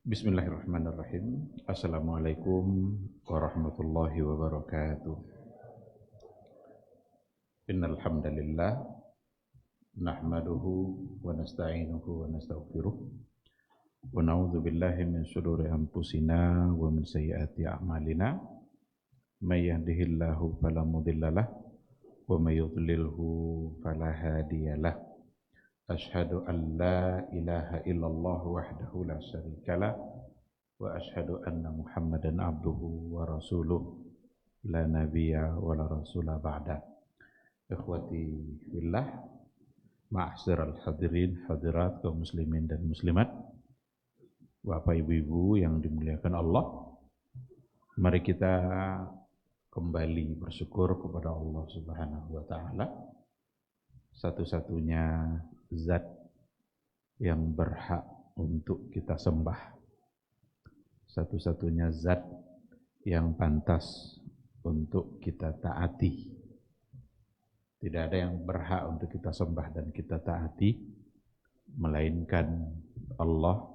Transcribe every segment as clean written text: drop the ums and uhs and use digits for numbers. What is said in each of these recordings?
Bismillahirrahmanirrahim. Assalamualaikum warahmatullahi wabarakatuh. Innal hamdalillah nahmaduhu wa nasta'inuhu wa nastaghfiruh wa na'udzu billahi min shururi anfusina wa min sayyiati a'malina. May yahdihillahu fala mudhillalah wa may yudlilhu fala hadiyalah. Ashhadu an la ilaha illallah wahdahu la syarikalah wa ashhadu anna Muhammadan abduhu wa rasuluh la nabiyya wa la rasula ba'da. Ikhwati fillah, ma'asyiral hadirin hadirat kaum muslimin dan muslimat, Bapak Ibu-ibu yang dimuliakan Allah, mari kita kembali bersyukur kepada Allah Subhanahu wa taala, satu-satunya zat yang berhak untuk kita sembah, satu-satunya zat yang pantas untuk kita taati. Tidak ada yang berhak untuk kita sembah dan kita taati melainkan Allah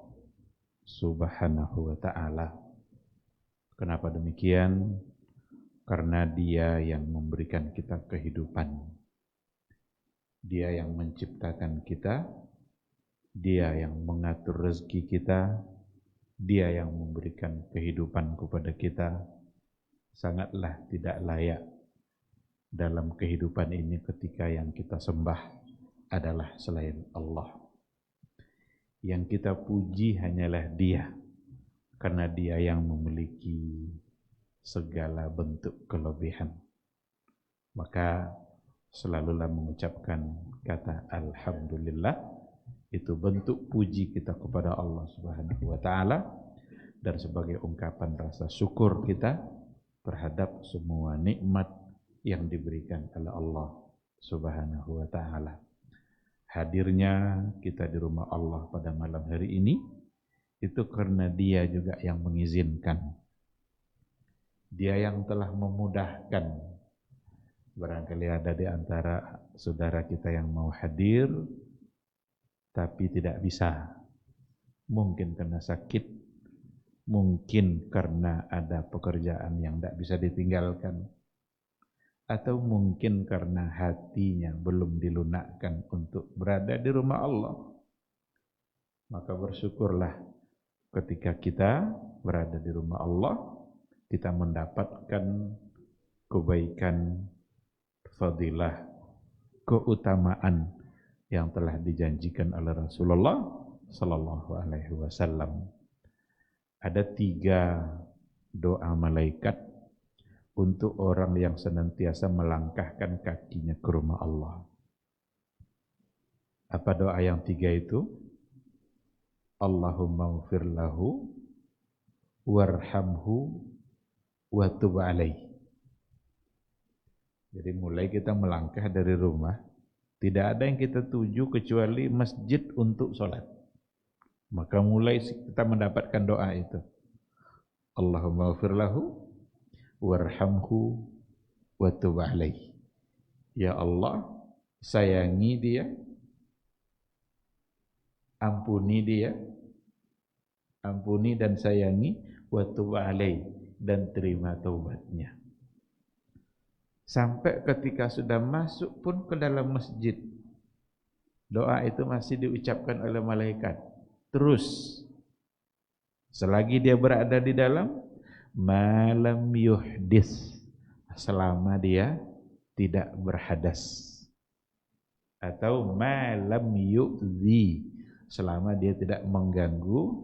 Subhanahu wa ta'ala. Kenapa demikian? Karena Dia yang memberikan kita kehidupan, Dia yang menciptakan kita, Dia yang mengatur rezeki kita, Dia yang memberikan kehidupan kepada kita. Sangatlah tidak layak dalam kehidupan ini ketika yang kita sembah adalah selain Allah. Yang kita puji hanyalah Dia, karena Dia yang memiliki segala bentuk kelebihan. Maka selalulah mengucapkan kata Alhamdulillah, itu bentuk puji kita kepada Allah Subhanahu wa ta'ala, dan sebagai ungkapan rasa syukur kita terhadap semua nikmat yang diberikan oleh Allah Subhanahu wa ta'ala. Hadirnya kita di rumah Allah pada malam hari ini, itu karena Dia juga yang mengizinkan, Dia yang telah memudahkan. Barangkali ada di antara saudara kita yang mau hadir tapi tidak bisa, mungkin karena sakit, mungkin karena ada pekerjaan yang tidak bisa ditinggalkan, atau mungkin karena hatinya belum dilunakkan untuk berada di rumah Allah. Maka bersyukurlah ketika kita berada di rumah Allah, kita mendapatkan kebaikan, fadilah, keutamaan yang telah dijanjikan oleh Rasulullah sallallahu alaihi wasallam. Ada 3 doa malaikat untuk orang yang senantiasa melangkahkan kakinya ke rumah Allah. Apa doa yang 3 itu? Allahumma ighfir lahu warhamhu wa tub alaihi. Jadi mulai kita melangkah dari rumah, tidak ada yang kita tuju kecuali masjid untuk sholat. Maka mulai kita mendapatkan doa itu. Allahumma ighfir lahu warhamhu wa tub alaihi. Ya Allah, sayangi dia, ampuni dia, ampuni dan sayangi, wa tub alaihi, dan terima taubatnya. Sampai ketika sudah masuk pun ke dalam masjid, doa itu masih diucapkan oleh malaikat. Terus, selagi dia berada di dalam, malam yuhdis, selama dia tidak berhadas. Atau malam yu'zi, selama dia tidak mengganggu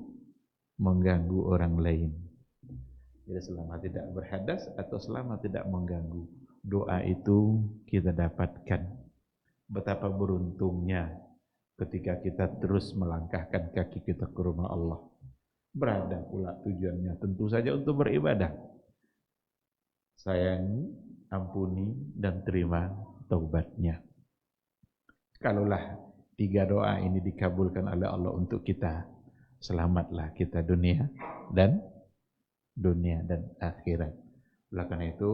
orang lain. Jadi selama tidak berhadas atau selama tidak mengganggu. Doa itu kita dapatkan. Betapa beruntungnya ketika kita terus melangkahkan kaki kita ke rumah Allah. Berada pula tujuannya tentu saja untuk beribadah. Sayangi, ampuni, dan terima taubatnya. Kalaulah 3 doa ini dikabulkan oleh Allah untuk kita, selamatlah kita dunia dan akhirat. Oleh karena itu,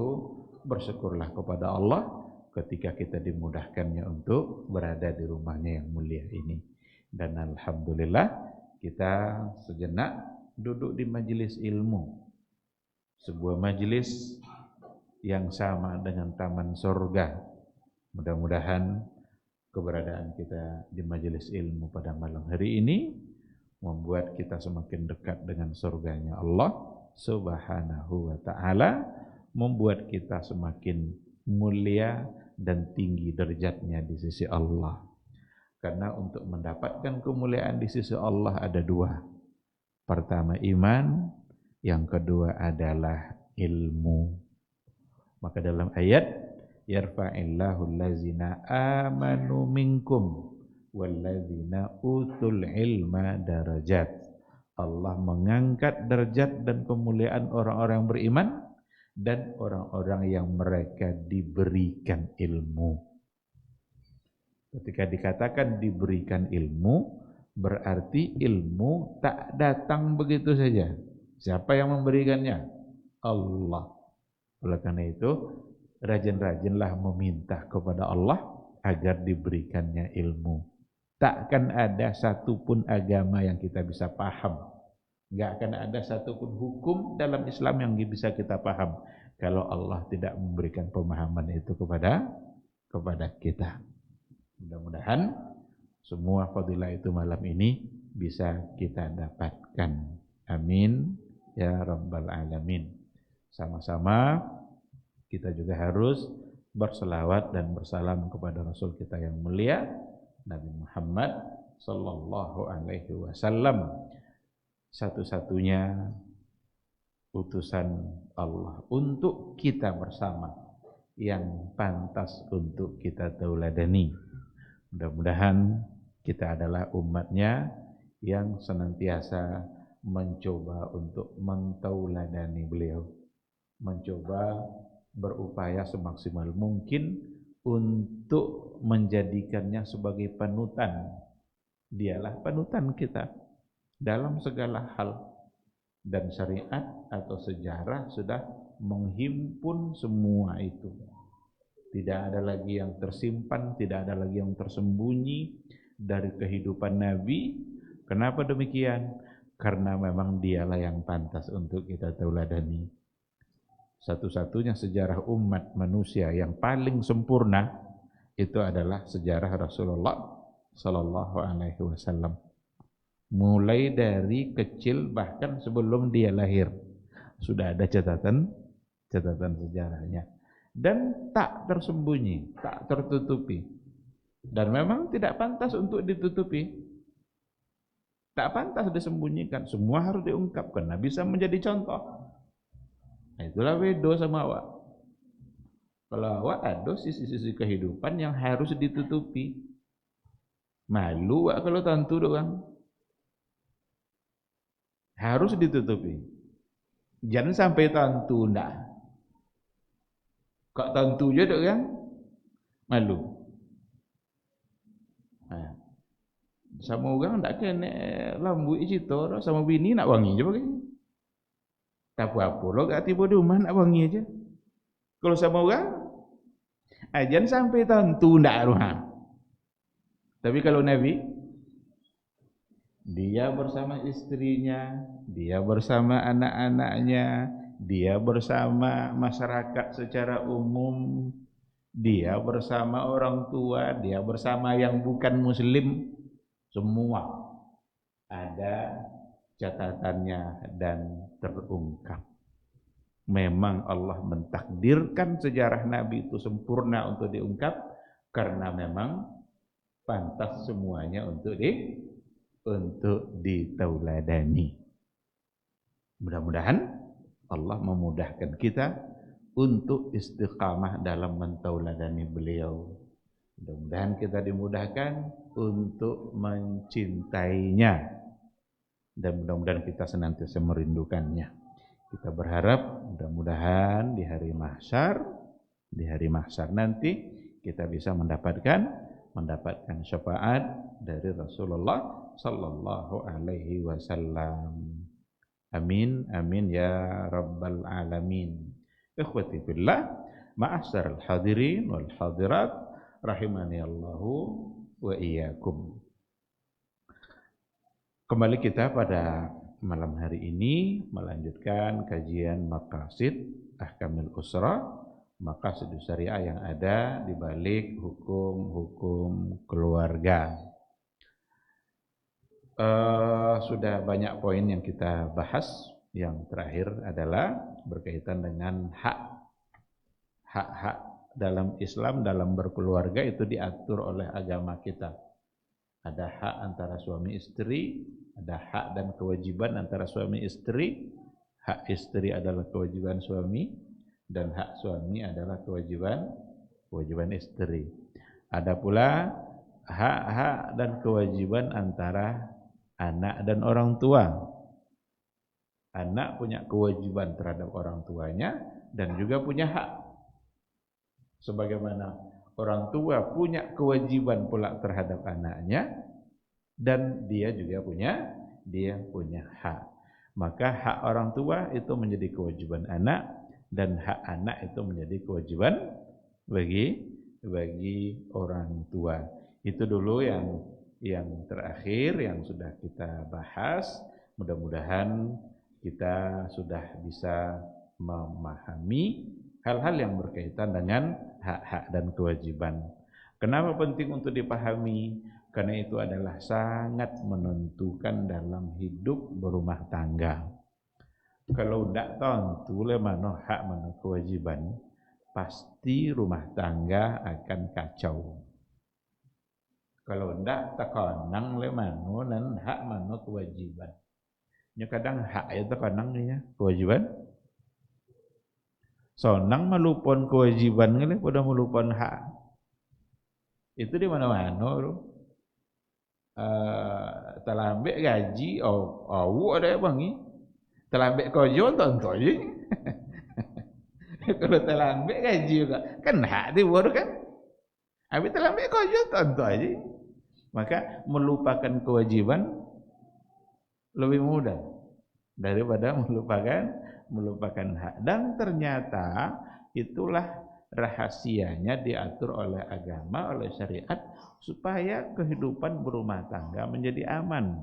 bersyukurlah kepada Allah ketika kita dimudahkannya untuk berada di rumahnya yang mulia ini. Dan alhamdulillah kita sejenak duduk di majelis ilmu, sebuah majelis yang sama dengan taman surga. Mudah-mudahan keberadaan kita di majelis ilmu pada malam hari ini membuat kita semakin dekat dengan surganya Allah Subhanahu wa ta'ala, membuat kita semakin mulia dan tinggi derajatnya di sisi Allah. Karena untuk mendapatkan kemuliaan di sisi Allah ada dua. Pertama iman, yang kedua adalah ilmu. Maka dalam ayat yarfa'illahu allazina amanu minkum wallazina utul ilma darajat. Allah mengangkat derajat dan kemuliaan orang-orang yang beriman dan orang-orang yang mereka diberikan ilmu. Ketika dikatakan diberikan ilmu, berarti ilmu tak datang begitu saja. Siapa yang memberikannya? Allah. Oleh karena itu, rajin-rajinlah meminta kepada Allah agar diberikannya ilmu. Takkan ada satupun agama yang kita bisa paham. Enggak akan ada satupun hukum dalam Islam yang bisa kita paham kalau Allah tidak memberikan pemahaman itu kepada kita. Mudah-mudahan semua fadilah itu malam ini bisa kita dapatkan. Amin ya rabbal alamin. Sama-sama kita juga harus berselawat dan bersalam kepada Rasul kita yang mulia Nabi Muhammad sallallahu alaihi wasallam, satu-satunya utusan Allah untuk kita bersama yang pantas untuk kita tauladani. Mudah-mudahan kita adalah umatnya yang senantiasa mencoba untuk mentauladani beliau, mencoba berupaya semaksimal mungkin untuk menjadikannya sebagai panutan. Dialah panutan kita dalam segala hal, dan syariat atau sejarah sudah menghimpun semua itu. Tidak ada lagi yang tersimpan, tidak ada lagi yang tersembunyi dari kehidupan Nabi. Kenapa demikian? Karena memang dialah yang pantas untuk kita tauladani. Satu-satunya sejarah umat manusia yang paling sempurna itu adalah sejarah Rasulullah sallallahu alaihi wasallam. Mulai dari kecil bahkan sebelum dia lahir sudah ada catatan sejarahnya. Dan tak tersembunyi, tak tertutupi. Dan memang tidak pantas untuk ditutupi. Tak pantas disembunyikan, semua harus diungkapkan. Nah, bisa menjadi contoh. Nah, itulah beda sama awak. Kalau awak ada sisi-sisi kehidupan yang harus ditutupi. Malu awak kalau tentu doang. Harus ditutupi. Jangan sampai tentu ndak. Kok tentu je dok kan? Malu. Nah, sama orang tak kena lambu cerita sama bini nak wangi je pakai. Tak apa-apa lo kat tiba di rumah nak wangi aja. Kalau sama orang, jangan sampai tentu ndak rumah. Tapi kalau Nabi, dia bersama istrinya, dia bersama anak-anaknya, dia bersama masyarakat secara umum, dia bersama orang tua, dia bersama yang bukan muslim, semua ada catatannya dan terungkap. Memang Allah mentakdirkan sejarah Nabi itu sempurna untuk diungkap karena memang pantas semuanya untuk ditauladani. Mudah-mudahan Allah memudahkan kita untuk istiqamah dalam mentauladani beliau. Mudah-mudahan kita dimudahkan untuk mencintainya, dan mudah-mudahan kita senantiasa merindukannya. Kita berharap mudah-mudahan di hari mahsyar nanti kita bisa mendapatkan syafaat dari Rasulullah sallallahu alaihi wasallam. Amin, amin ya rabbal alamin. Ikhwati fillah, ma'asyaral hadirin wal hadirat, rahimani Allahu wa iyyakum. Kembali kita pada malam hari ini melanjutkan kajian maqasid ahkamil usra, maqasid syariah yang ada di balik hukum-hukum keluarga. Sudah banyak poin yang kita bahas. Yang terakhir adalah berkaitan dengan hak-hak dalam Islam, dalam berkeluarga itu diatur oleh agama kita. Ada hak antara suami istri, ada hak dan kewajiban antara suami istri. Hak istri adalah kewajiban suami, dan hak suami adalah kewajiban istri. Ada pula hak-hak dan kewajiban antara anak dan orang tua. Anak punya kewajiban terhadap orang tuanya dan juga punya hak. Sebagaimana orang tua punya kewajiban pula terhadap anaknya, dan dia juga punya hak. Maka hak orang tua itu menjadi kewajiban anak, dan hak anak itu menjadi kewajiban bagi orang tua. Itu dulu yang terakhir yang sudah kita bahas. Mudah-mudahan kita sudah bisa memahami hal-hal yang berkaitan dengan hak-hak dan kewajiban. Kenapa penting untuk dipahami? Karena itu adalah sangat menentukan dalam hidup berumah tangga. Kalau tidak tentu mana hak mana kewajiban, pasti rumah tangga akan kacau. Kalau tidak terkonang mana dan hak mana kewajiban. Ya kadang hak itu kadang ya kewajiban. Sonang melupon kewajiban ini pada melupon hak. Itu di mana-mana bro. Telah ambil gaji, ada bang ni. Telah ambil kerja tentu je. Kalau telah ambil gaji juga, kan hak dia baru kan. Habis telah ambil kerja tentu aja. Maka melupakan kewajiban lebih mudah daripada melupakan hak. Dan ternyata itulah rahasianya diatur oleh agama, oleh syariat, supaya kehidupan berumah tangga menjadi aman.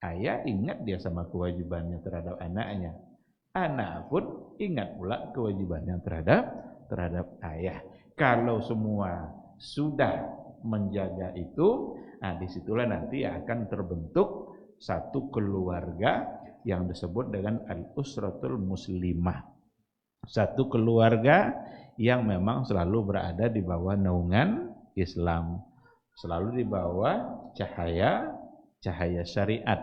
Ayah ingat dia sama kewajibannya terhadap anaknya. Anak pun ingat pula kewajibannya terhadap ayah. Kalau semua sudah menjaga itu, disitulah nanti akan terbentuk satu keluarga yang disebut dengan al-usratul muslimah. Satu keluarga yang memang selalu berada di bawah naungan Islam, selalu di bawah cahaya syariat.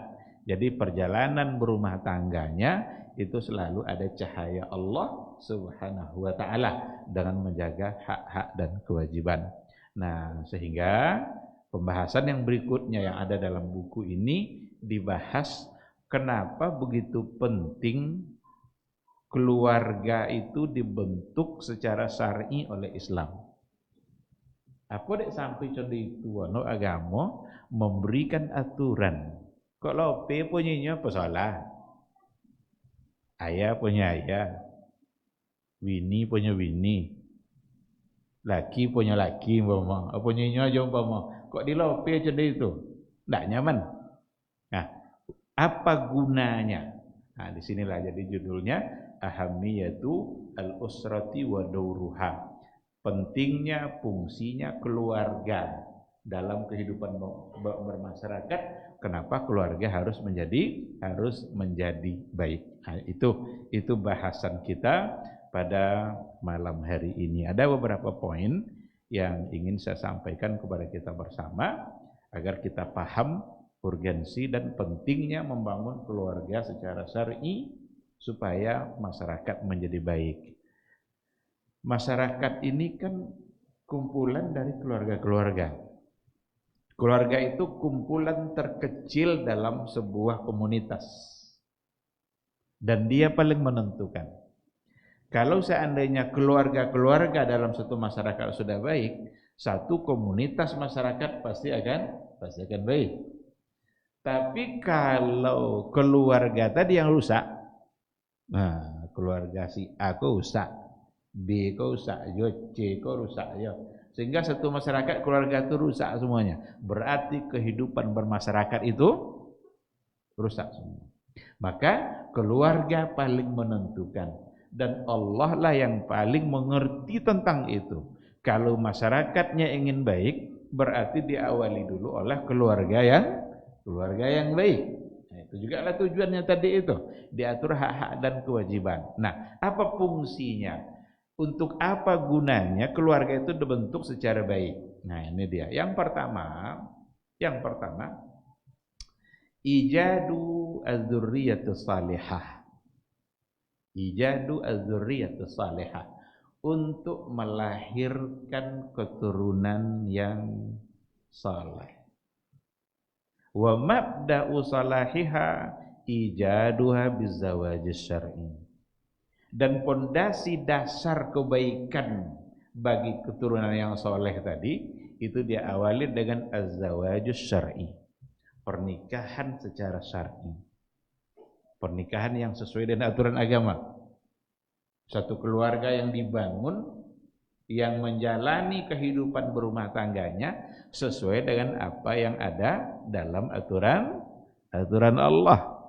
Jadi perjalanan berumah tangganya itu selalu ada cahaya Allah Subhanahu wa taala dengan menjaga hak-hak dan kewajiban. Nah, sehingga pembahasan yang berikutnya yang ada dalam buku ini dibahas kenapa begitu penting keluarga itu dibentuk secara syar'i oleh Islam. Apa dek sampai contoh itu agama memberikan aturan. Kalau P punyanya apa salah? Ayah punya ayah, Wini punya Wini, laki punya laki, umpama. Punyanya aja umpama. Kok dilope contoh itu? Tidak nyaman. Nah, apa gunanya? Nah, di sinilah jadi judulnya ahamiyatu al-usrati wa dauruha. Pentingnya, fungsinya keluarga dalam kehidupan bermasyarakat. Kenapa keluarga harus menjadi baik? Nah, itu bahasan kita pada malam hari ini. Ada beberapa poin yang ingin saya sampaikan kepada kita bersama agar kita paham urgensi dan pentingnya membangun keluarga secara syar'i supaya masyarakat menjadi baik. Masyarakat ini kan kumpulan dari keluarga-keluarga. Keluarga itu kumpulan terkecil dalam sebuah komunitas. Dan dia paling menentukan. Kalau seandainya keluarga-keluarga dalam satu masyarakat sudah baik, satu komunitas masyarakat pasti akan baik. Tapi kalau keluarga tadi yang rusak, nah keluarga si A kok rusak, B kok rusak, C kok rusak, sehingga satu masyarakat keluarga itu rusak semuanya. Berarti kehidupan bermasyarakat itu rusak semua. Maka keluarga paling menentukan dan Allah lah yang paling mengerti tentang itu. Kalau masyarakatnya ingin baik, berarti diawali dulu oleh keluarga yang baik. Nah, itu juga lah tujuannya tadi itu, diatur hak-hak dan kewajiban. Nah, apa fungsinya? Untuk apa gunanya keluarga itu dibentuk secara baik? Nah, ini dia. Yang pertama, ijadu az-dzurriyyatus salihah. Ijadu az-dzurriyyatus salihah. Untuk melahirkan keturunan yang saleh. Wa mabda'u salahiha ijaduha bizawajis syar'i. Dan pondasi dasar kebaikan bagi keturunan yang soleh tadi itu dia awali dengan az-zawajus syar'i, pernikahan secara syar'i, pernikahan yang sesuai dengan aturan agama. Satu keluarga yang dibangun, yang menjalani kehidupan berumah tangganya sesuai dengan apa yang ada dalam aturan Allah.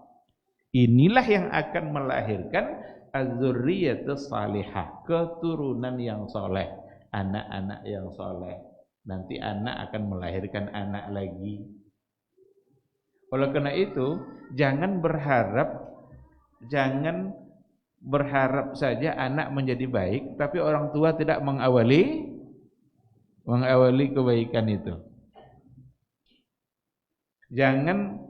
Inilah yang akan melahirkan az-dzurriyyatus salihah, keturunan yang soleh, anak-anak yang soleh. Nanti anak akan melahirkan anak lagi. Oleh karena itu, jangan berharap saja anak menjadi baik, tapi orang tua tidak mengawali kebaikan itu. Jangan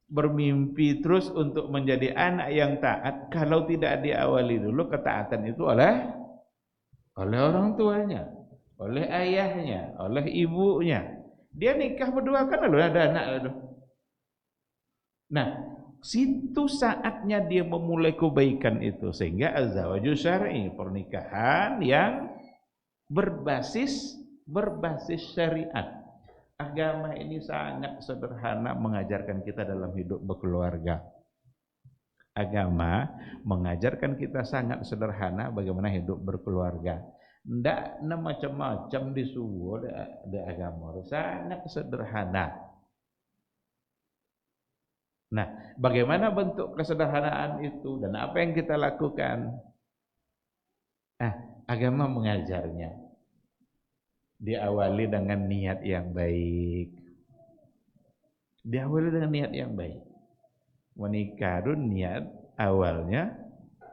bermimpi terus untuk menjadi anak yang taat kalau tidak diawali dulu ketaatan itu oleh orang tuanya, oleh ayahnya, oleh ibunya. Dia nikah berdua kan lalu ada anak lalu. Nah, situ saatnya dia memulai kebaikan itu, sehingga az-zawaju syar'i, pernikahan yang berbasis syariat. Agama ini sangat sederhana mengajarkan kita dalam hidup berkeluarga. Agama mengajarkan kita sangat sederhana bagaimana hidup berkeluarga. Ndak macam-macam disuruh di agama, sangat sederhana. Nah, bagaimana bentuk kesederhanaan itu dan apa yang kita lakukan? Agama mengajarnya. Diawali dengan niat yang baik. Menikah itu niat awalnya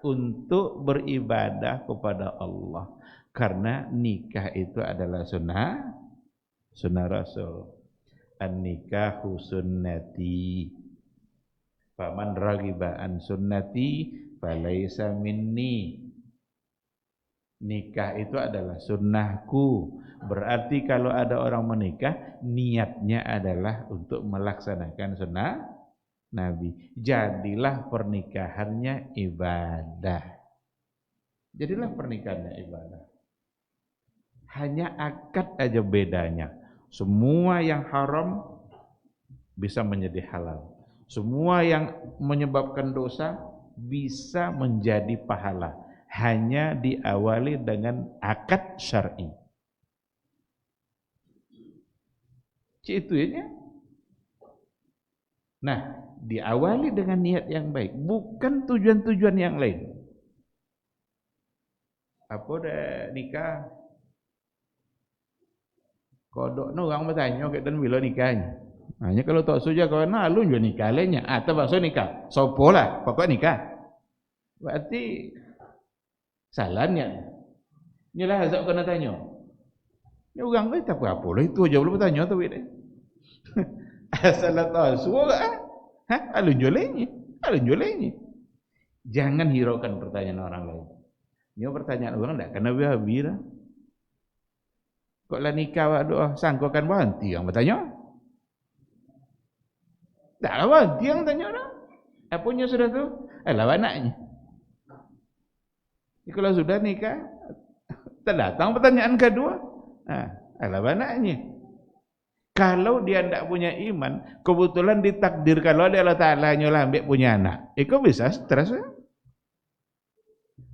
untuk beribadah kepada Allah. Karena nikah itu adalah sunnah Rasul. An-nikahu sunnati. Faman raghiba an sunnati falaisa minni. Nikah itu adalah sunnahku. Berarti kalau ada orang menikah, niatnya adalah untuk melaksanakan sunnah Nabi. Jadilah pernikahannya ibadah. Hanya akad aja bedanya. Semua yang haram bisa menjadi halal. Semua yang menyebabkan dosa bisa menjadi pahala. Hanya diawali dengan akad syar'i. Itu ya. Nah, diawali dengan niat yang baik, bukan tujuan-tujuan yang lain. Apa dah nikah? Kodok no orang bertanya dan bila nikahnya. Hanya kalau tak suja kawan alun juga nikah lainnya. Atau bakso nikah. Sopo lah, pokok nikah. Berarti salahnya. Inilah hazak kena tanya. Ini orang kata apa lah itu aja belum bertanya tu dia. Asal tahu semua ah. Alun jolenya. Jangan hiraukan pertanyaan orang lain. Ini pertanyaan orang enggak kena habis. Kok lah nikah doa sangkokan berhenti yang bertanya? Tak lah berhenti yang tanya orang. Apanya sudah tu? Alah anaknya. Kalau sudah nikah, terdatang pertanyaan kedua. Alah anaknya. Kalau dia tidak punya iman, kebetulan ditakdir kalau ada Allah Ta'ala nyolah ambil punya anak. Itu bisa stres.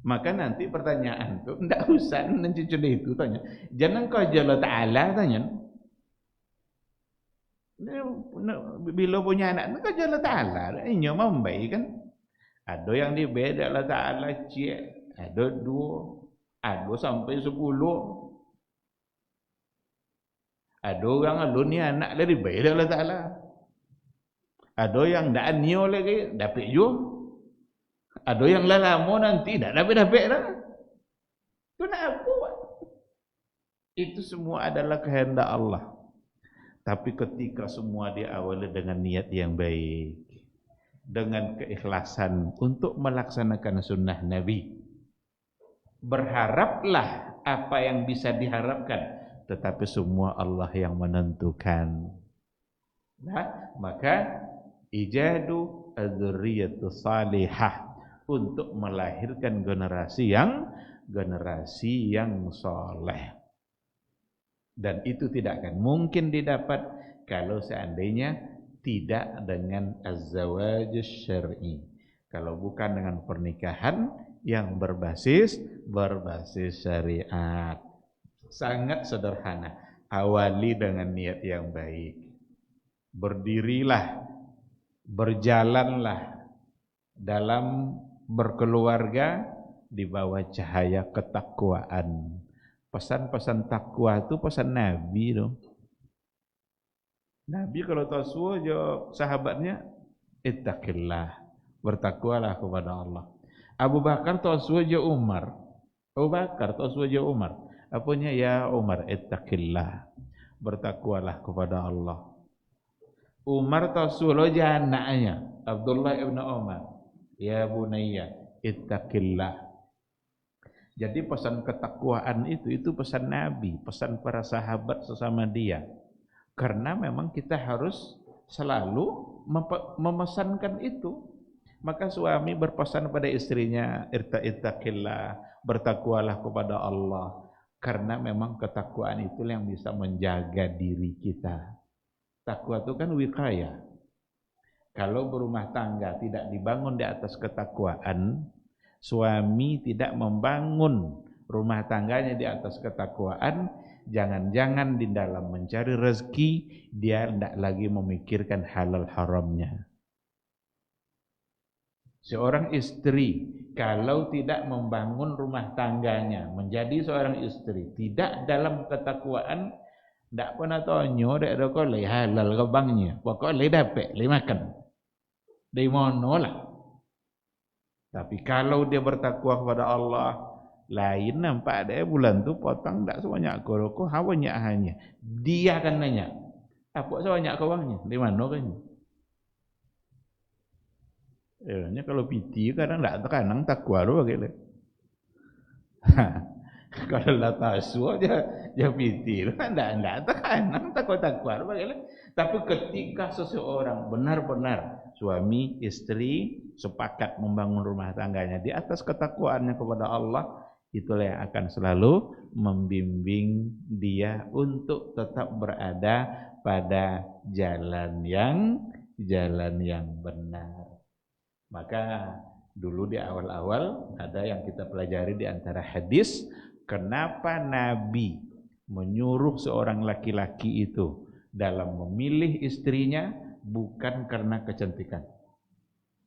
Maka nanti pertanyaan itu tidak usah mencucul itu tanya. Jangan kau Allah Ta'ala tanya. Bila punya anak, kau Allah Ta'ala. Ini membaik kan. Ada yang dibeda Allah Ta'ala cik. Ada 2. Ada sampai 10. Ada orang alun ni anak dari beda Allah Ta'ala. Ada yang dah anio lagi. Dapat juga. Ada yang lama nanti dah dapat lah. Itu nak apa buat? Itu semua adalah kehendak Allah. Tapi ketika semua diawali dengan niat yang baik, dengan keikhlasan untuk melaksanakan sunnah Nabi, berharaplah apa yang bisa diharapkan, tetapi semua Allah yang menentukan. Nah, maka ijadu adzurriyatus salihah, untuk melahirkan generasi yang soleh. Dan itu tidak akan mungkin didapat kalau seandainya tidak dengan az-zawaj syar'i. Kalau bukan dengan pernikahan yang berbasis syariat. Sangat sederhana. Awali dengan niat yang baik. Berdirilah, berjalanlah dalam berkeluarga di bawah cahaya ketakwaan. Pesan-pesan takwa itu pesan Nabi dong. Nabi kalau tasawuf je sahabatnya, ittaqillah, bertakwalah kepada Allah. Abu Bakar tasawuf je Umar. Abu Bakar tasawuf je Umar. Apanya ya Umar, ittaqillah, bertakwalah kepada Allah. Umar tasawuf je anaknya, Abdullah ibn Umar, ya bunayya, ittaqillah. Jadi pesan ketakwaan itu pesan Nabi, pesan para sahabat sesama dia. Karena memang kita harus selalu memesankan itu. Maka suami berpesan pada istrinya, ittaqillah, bertakwalah kepada Allah. Karena memang ketakwaan itu yang bisa menjaga diri kita. Takwa itu kan wiqayah. Kalau berumah tangga tidak dibangun di atas ketakwaan, suami tidak membangun rumah tangganya di atas ketakwaan, jangan-jangan di dalam mencari rezeki dia tidak lagi memikirkan halal haramnya. Seorang istri kalau tidak membangun rumah tangganya menjadi seorang istri tidak dalam ketakwaan, tidak pernah tonyo dek ada kau halal ke banknya, pokoknya dapat makan dari mana lah. Tapi kalau dia bertakwa kepada Allah, lain nampak ada bulan tu potong tak sebanyak koroko, hawanya hanya. Dia akan nanya, apa sebanyak kawangnya? Di mana kan? Kalau piti kadang tak terkanang takwa lu bagaimana? Kalau lah tasu aja piti, tak terkanang takwa lu bagaimana? Tapi ketika seseorang benar-benar suami istri sepakat membangun rumah tangganya di atas ketakwaannya kepada Allah, itulah yang akan selalu membimbing dia untuk tetap berada pada jalan yang benar. Maka dulu di awal-awal ada yang kita pelajari di antara hadis, kenapa Nabi menyuruh seorang laki-laki itu dalam memilih istrinya bukan karena kecantikan.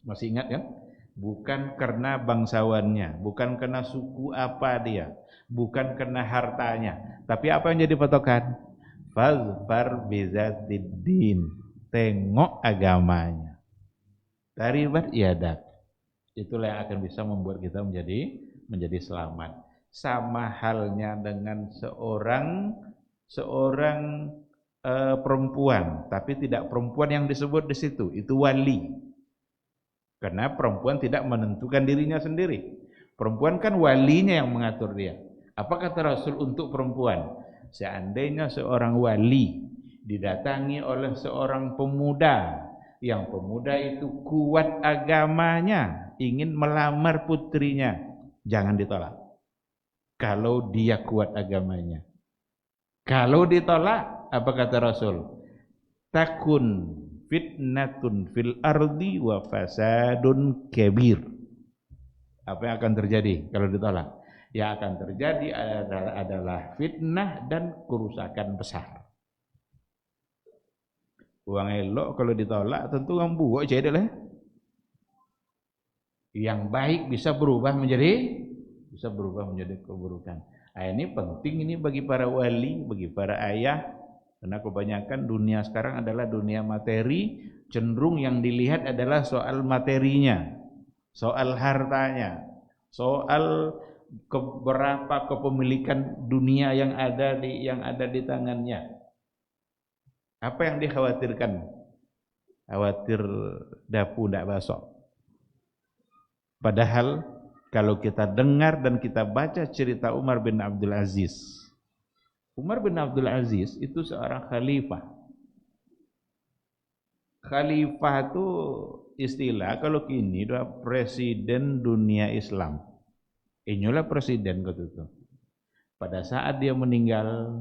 Masih ingat kan? Bukan karena bangsawannya, bukan karena suku apa dia, bukan karena hartanya. Tapi apa yang jadi patokan? Fazfar bizatiddin, tengok agamanya. Taribat iyadak. Itulah yang akan bisa membuat kita menjadi selamat. Sama halnya dengan seorang perempuan, tapi tidak perempuan yang disebut di situ, itu wali. Karena perempuan tidak menentukan dirinya sendiri. Perempuan kan walinya yang mengatur dia. Apa kata Rasul untuk perempuan? Seandainya seorang wali didatangi oleh seorang pemuda, yang pemuda itu kuat agamanya, ingin melamar putrinya, jangan ditolak. Kalau dia kuat agamanya. Kalau ditolak, apa kata Rasul? Takun fitnatun fil ardi wa fasadun kabir. Apa yang akan terjadi kalau ditolak? Yang akan terjadi adalah fitnah dan kerusakan besar. Uang elok kalau ditolak tentu orang buat jadi lah. Yang baik bisa berubah menjadi keburukan. Nah, ini penting ini bagi para wali, bagi para ayah, karena kebanyakan dunia sekarang adalah dunia materi, cenderung yang dilihat adalah soal materinya, soal hartanya, soal berapa kepemilikan dunia yang ada di tangannya. Apa yang dikhawatirkan? Khawatir dapu tidak basok. Padahal kalau kita dengar dan kita baca cerita Umar bin Abdul Aziz, Umar bin Abdul Aziz itu seorang khalifah. Khalifah itu istilah kalau kini adalah presiden dunia Islam. Inilah presiden gitu. Pada saat dia meninggal,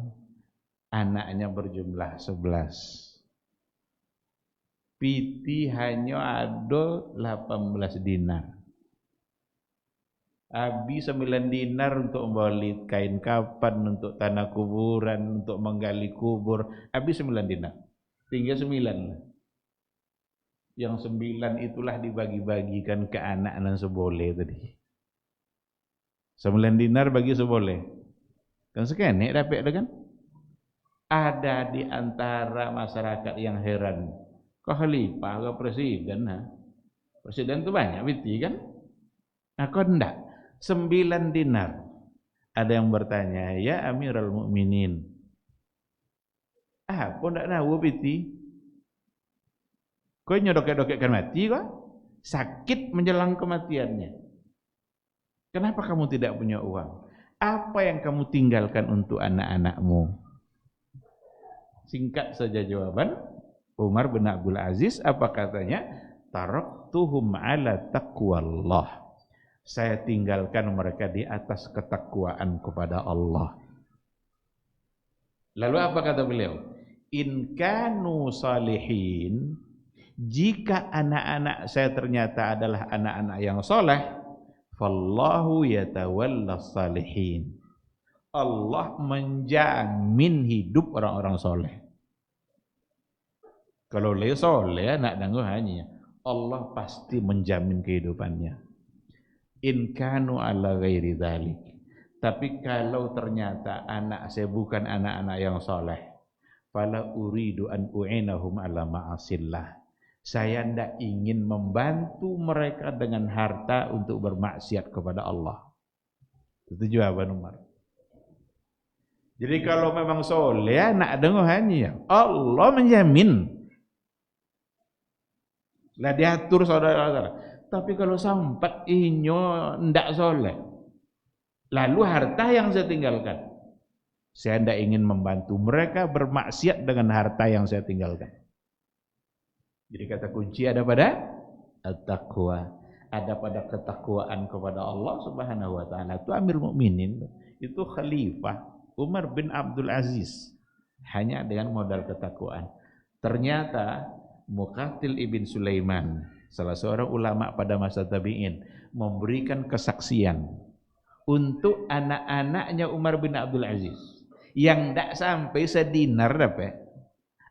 anaknya berjumlah 11. Piti hanya ada 18 dinar. Abi 9 dinar untuk membeli kain kapan, untuk tanah kuburan, untuk menggali kubur. Abi 9 dinar. Tinggal 9. Yang 9 itulah dibagi-bagikan ke anak dan seboleh tadi. 9 dinar bagi seboleh. Kan sekenek dapat kan? Ada di antara masyarakat yang heran. Kok khalifah, kok presiden? Presiden itu banyak biti kan? Nah kok enggak? 9 dinar. Ada yang bertanya, ya Amirul Mukminin, apa enggak tahu biti? Kau nyodok-dokekkan mati kok? Sakit menjelang kematiannya. Kenapa kamu tidak punya uang? Apa yang kamu tinggalkan untuk anak-anakmu? Singkat saja jawaban Umar bin Abdul Aziz, apa katanya? Taraktuhum ala taqwallah. Saya tinggalkan mereka di atas ketakwaan kepada Allah. Lalu apa kata beliau? In kanu salihin, jika anak-anak saya ternyata adalah anak-anak yang soleh, fallahu yatawalla salihin. Allah menjamin hidup orang-orang soleh. Kalau dia soleh, nak dangguh hanya Allah pasti menjamin kehidupannya. In kanu ala ghairi dzalik. Tapi kalau ternyata anak saya bukan anak-anak yang soleh, fala uridu an u'inahum ala ma'asillah. Saya tidak ingin membantu mereka dengan harta untuk bermaksiat kepada Allah. Itu jawaban Umar. Jadi kalau memang soleh, nak dengar hanya Allah menjamin. Lah diatur saudara-saudara. Tapi kalau sampai inyo ndak soleh, lalu harta yang saya tinggalkan, saya ndak ingin membantu mereka bermaksiat dengan harta yang saya tinggalkan. Jadi kata kunci ada pada at-taqwa, ada pada ketakwaan kepada Allah Subhanahu wa taala. Itu Amir Mukminin, itu khalifah Umar bin Abdul Aziz hanya dengan modal ketakwaan. Ternyata Muqatil ibn Sulaiman, salah seorang ulama pada masa tabi'in, memberikan kesaksian untuk anak-anaknya Umar bin Abdul Aziz yang tidak sampai sedinar dapat.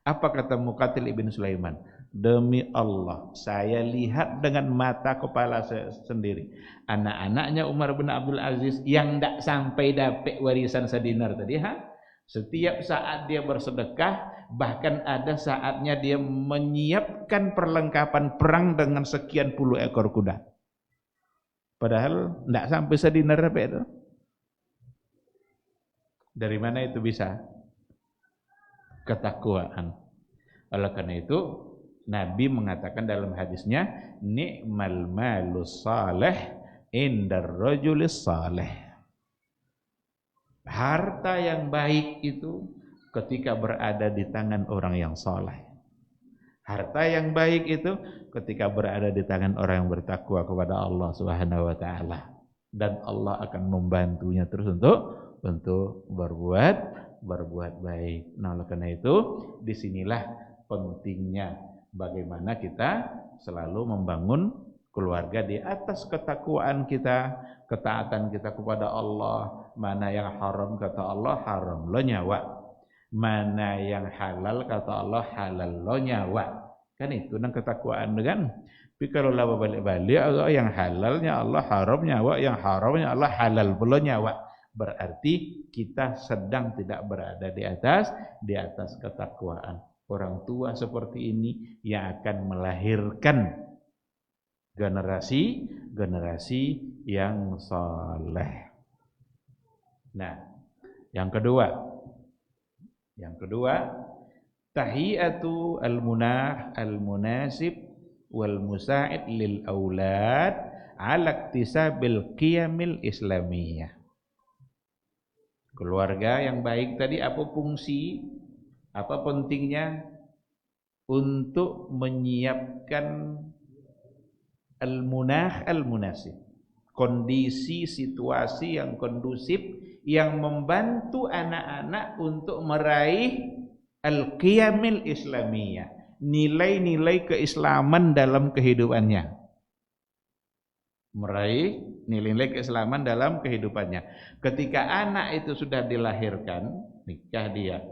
Apa kata Muqatil ibn Sulaiman? Demi Allah, saya lihat dengan mata kepala saya sendiri, anak-anaknya Umar bin Abdul Aziz yang tidak sampai dapat warisan sedinar tadi, setiap saat dia bersedekah, bahkan ada saatnya dia menyiapkan perlengkapan perang dengan sekian puluh ekor kuda. Padahal tidak sampai sedinar dapat itu. Dari mana itu bisa? Ketakwaan. Oleh karena itu Nabi mengatakan dalam hadisnya, ni'mal malus salih indar rajulis salih. Harta yang baik itu ketika berada di tangan orang yang saleh. Harta yang baik itu ketika berada di tangan orang yang bertakwa kepada Allah Subhanahu wa taala, dan Allah akan membantunya terus untuk berbuat baik. Nah, oleh karena itu disinilah pentingnya bagaimana kita selalu membangun keluarga di atas ketakwaan kita, ketaatan kita kepada Allah. Mana yang haram kata Allah, haram lo nyawa. Mana yang halal kata Allah, halal lo nyawa. Kan itu nang ketakwaan kan? Tapi kalau laba balik-balik, yang halalnya Allah, haramnya awak, yang haramnya Allah, halal pula nyawa. Berarti kita sedang tidak berada di atas ketakwaan. Orang tua seperti ini yang akan melahirkan generasi yang saleh. Nah, yang kedua, tahiyatu al-munah al-munasib wal musa'id lil aulad ala iktisabil qiyamil islamiyah. Keluarga yang baik tadi apa fungsi, apa pentingnya untuk menyiapkan al-munah al-munasib, kondisi situasi yang kondusif yang membantu anak-anak untuk meraih al-qiyamil islamiyah, nilai-nilai keislaman dalam kehidupannya. Meraih nilai-nilai keislaman dalam kehidupannya. Ketika anak itu sudah dilahirkan, nikah dia,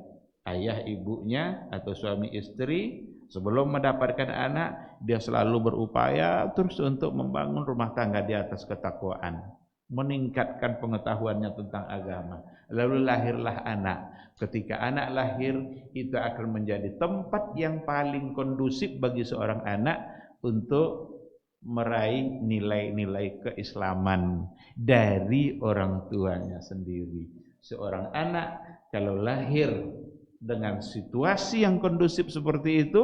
ayah ibunya atau suami istri, sebelum mendapatkan anak, dia selalu berupaya terus untuk membangun rumah tangga di atas ketakwaan, meningkatkan pengetahuannya tentang agama. Lalu lahirlah anak. Ketika anak lahir, itu akan menjadi tempat yang paling kondusif bagi seorang anak untuk meraih nilai-nilai keislaman dari orang tuanya sendiri. Seorang anak kalau lahir dengan situasi yang kondusif seperti itu,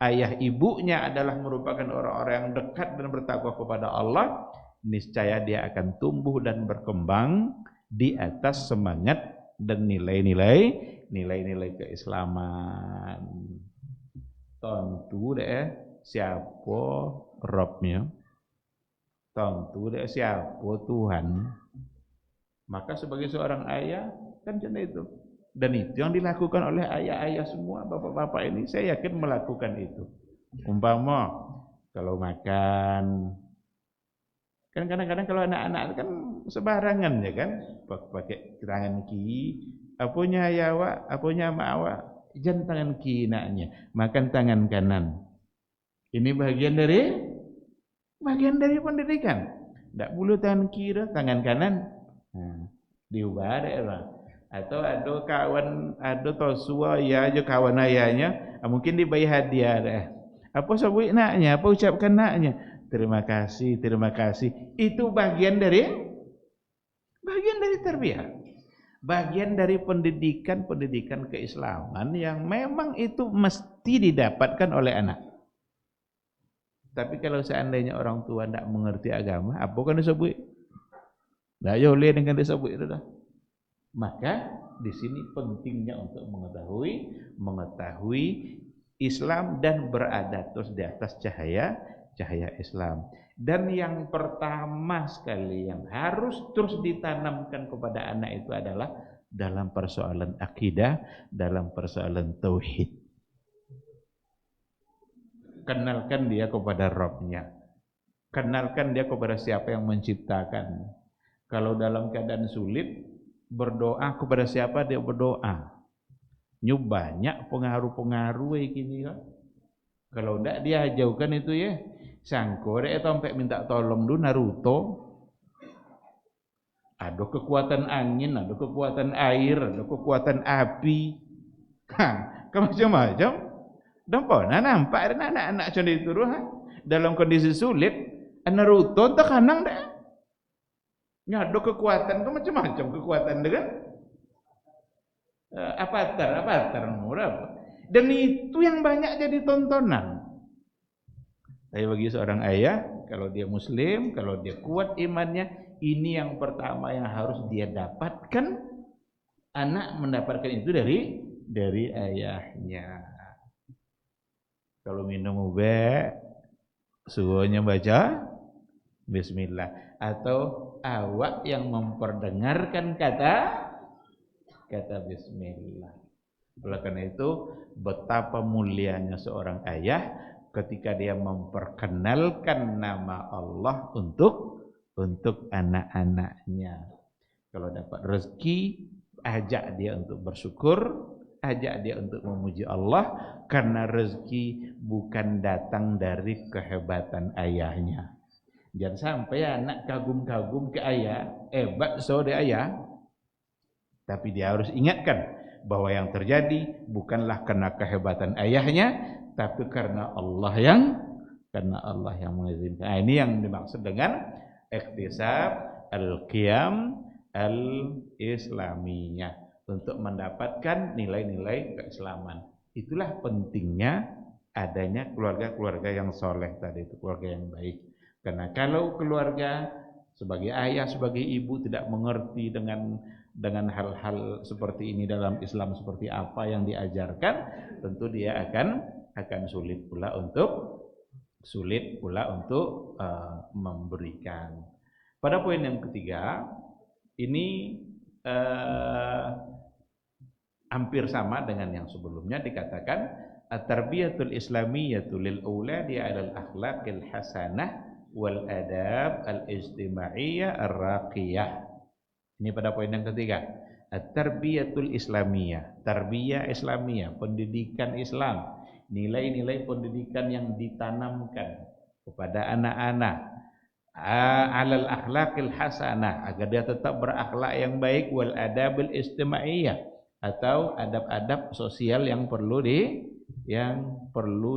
ayah ibunya adalah merupakan orang-orang yang dekat dan bertakwa kepada Allah, niscaya dia akan tumbuh dan berkembang di atas semangat dan nilai-nilai keislaman. Tentu deh siapa Robnya, tentu deh siapa Tuhan. Maka sebagai seorang ayah kan macam itu. Dan itu yang dilakukan oleh ayah-ayah semua, bapak-bapak ini saya yakin melakukan itu. Umpama kalau makan, kan kadang-kadang kalau anak-anak kan sebarangan ya kan, pakai tangan kiri, apanya ya awak, apanya mak awak, jangan tangan kiri naknya, makan tangan kanan. Ini bagian dari pendidikan. Tak boleh tangan kiri, tangan kanan. Nah, diubah ada. Atau ada kawan, ada tosua ya aja kawan ayahnya, mungkin dibayar hadiah dah. Apa sebut naknya, apa ucapkan naknya? Terima kasih. Itu bagian dari tarbiyah. Bagian dari pendidikan keislaman yang memang itu mesti didapatkan oleh anak. Tapi kalau seandainya orang tua tidak mengerti agama, apa kan disebut? Tidak boleh dengan disebut itu dah. Maka di sini pentingnya untuk mengetahui Islam dan berada terus di atas cahaya Islam. Dan yang pertama sekali yang harus terus ditanamkan kepada anak itu adalah dalam persoalan akidah, dalam persoalan tauhid. Kenalkan dia kepada Rabb-nya. Kenalkan dia kepada siapa yang menciptakan. Kalau dalam keadaan sulit, berdoa kepada siapa dia berdoa. Nyu banyak pengaruh-pengaruh gini kan. Kalau ndak dia jauhkan itu ya. Sangko dia sampai minta tolong dulu Naruto. Ada kekuatan angin, ada kekuatan air, ada kekuatan api. Macam-macam. Dan pernah nampak ada anak-anak macam itu dalam kondisi sulit, Naruto tak kanang dah. Ada kekuatan ke macam-macam kekuatan dengan avatar murah. Dan itu yang banyak jadi tontonan. Tapi bagi seorang ayah, kalau dia muslim, kalau dia kuat imannya, ini yang pertama yang harus dia dapatkan. Anak mendapatkan itu dari ayahnya. Kalau minum obat, suruhnya baca bismillah, atau awak yang memperdengarkan kata bismillah. Oleh karena itu, betapa mulianya seorang ayah ketika dia memperkenalkan nama Allah untuk anak-anaknya. Kalau dapat rezeki, ajak dia untuk bersyukur, ajak dia untuk memuji Allah, karena rezeki bukan datang dari kehebatan ayahnya. Jangan sampai anak kagum-kagum ke ayah, hebat saudara ayah, tapi dia harus ingatkan bahwa yang terjadi bukanlah karena kehebatan ayahnya, tapi karena Allah yang mengizinkan. Nah, ini yang dimaksud dengan iktisab al-qiyam al-islamiyah, untuk mendapatkan nilai-nilai keislaman. Itulah pentingnya adanya keluarga-keluarga yang soleh tadi, itu keluarga yang baik. Karena kalau keluarga sebagai ayah, sebagai ibu tidak mengerti dengan hal-hal seperti ini dalam Islam, seperti apa yang diajarkan, tentu dia akan sulit pula untuk memberikan. Pada poin yang ketiga, ini hampir sama dengan yang sebelumnya, dikatakan at-tarbiyatul islamiyyatu lil auladi 'alal akhlaqil hasanah wal adab al-ijtima'iyyah ar-raqiyah. Ini pada poin yang ketiga, at-tarbiyatul islamiyyah, tarbiyah islamiyah, pendidikan Islam, nilai-nilai pendidikan yang ditanamkan kepada anak-anak, 'alal akhlaqil hasanah, agar dia tetap berakhlak yang baik, wal adabil ijtima'iyyah, atau adab-adab sosial yang perlu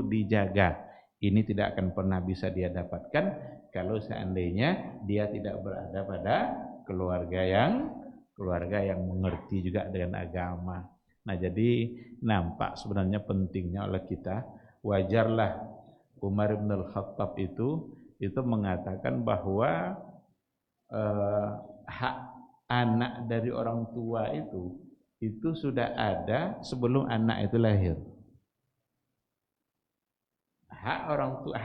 dijaga. Ini tidak akan pernah bisa dia dapatkan kalau seandainya dia tidak berada pada keluarga yang mengerti juga dengan agama. Nah, jadi nampak sebenarnya pentingnya oleh kita. Wajarlah Umar bin Al-Khattab itu mengatakan bahwa hak anak dari orang tua itu sudah ada sebelum anak itu lahir. Hak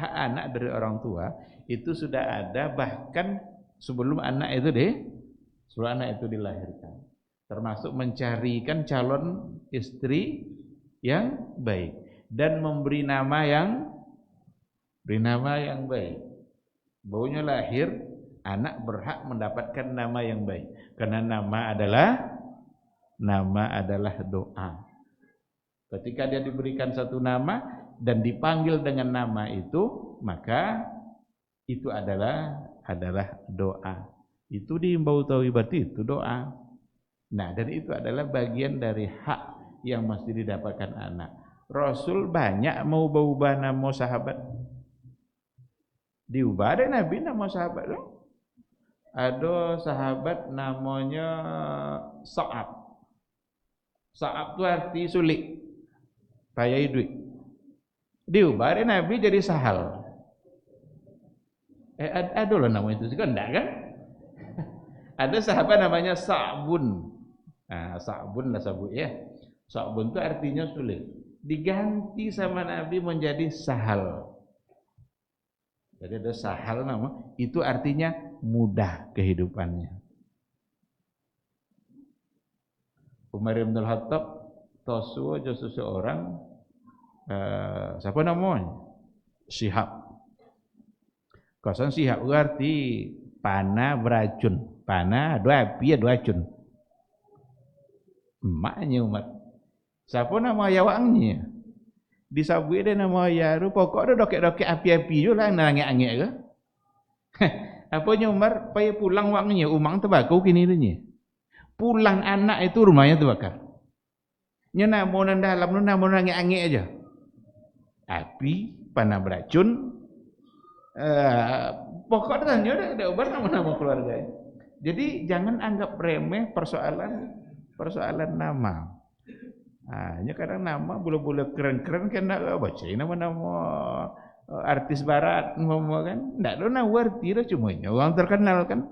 anak dari orang tua itu sudah ada bahkan sebelum anak itu dilahirkan. Termasuk mencarikan calon istri yang baik dan memberi nama yang baik. Baunya lahir, anak berhak mendapatkan nama yang baik, karena nama adalah doa. Ketika dia diberikan satu nama dan dipanggil dengan nama itu, maka itu adalah doa. Itu di Imbau Tauhibat itu doa. Nah, dan itu adalah bagian dari hak yang mesti didapatkan anak. Rasul banyak mau ubah nama sahabat. Diubah ada Nabi nama sahabat tu. Ada sahabat namanya Sa'ab. Sa'ab tu arti sulit, payah duit. Diubah dari Nabi jadi Sahal. Ada lah nama itu juga enggak kan? Ada sahabat namanya Sa'bun. Nah, Sa'bun lah sabut ya. Sa'bun itu artinya sulit. Diganti sama Nabi menjadi Sahal. Jadi ada Sahal nama, itu artinya mudah kehidupannya. Umar bin Al-Khattab tosu aja seseorang, siapa namanya? Syihab. Kosan Syihab berarti panah beracun. Panah dua api dua acun. Emaknya Umar. Siapa nama ayawangnya? Disabui dia nama ayaru, pokok dia dokek-dokek api-api juga lah, nangis-nangis ke. Apanya Umar, payah pulang wangnya, umang terbakar kini dunia. Pulang anak itu rumahnya terbakar. Nya namun dalam namun angin-angin aja. Api, panah beracun, pokoknya ada ubar nama-nama keluarga. Jadi jangan anggap remeh persoalan nama. Nya kadang nama bule-bule keren-keren kan nak baca nama-nama artis barat kan. Ndak ada nama arti dah cuma orang terkenal kan.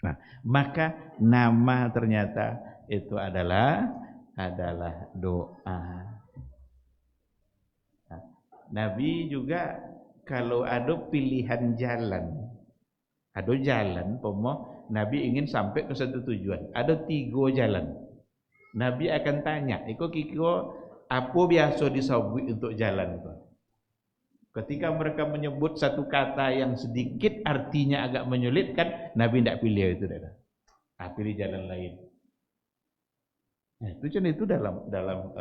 Nah, maka nama ternyata itu adalah doa. Nah, Nabi juga kalau ada pilihan jalan, Nabi ingin sampai ke satu tujuan, ada 3 jalan. Nabi akan tanya, kiko apa biasa disebut untuk jalan itu? Ketika mereka menyebut satu kata yang sedikit artinya agak menyulitkan, Nabi tidak pilih itu, pilih jalan lain. Nah, itu dalam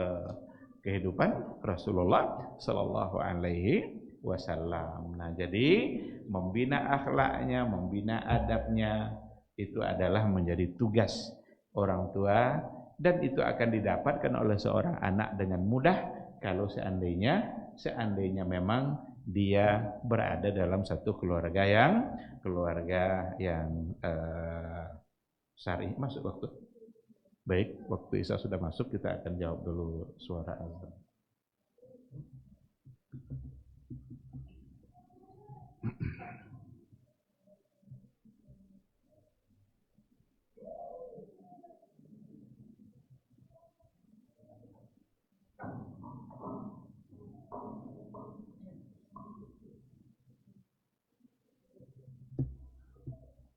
kehidupan Rasulullah Sallallahu Alaihi Wasallam. Nah, jadi membina akhlaknya, membina adabnya itu adalah menjadi tugas orang tua, dan itu akan didapatkan oleh seorang anak dengan mudah kalau seandainya memang dia berada dalam satu keluarga yang syar'i. Masuk waktu. Baik, waktu Isya sudah masuk, kita akan jawab dulu suara azan.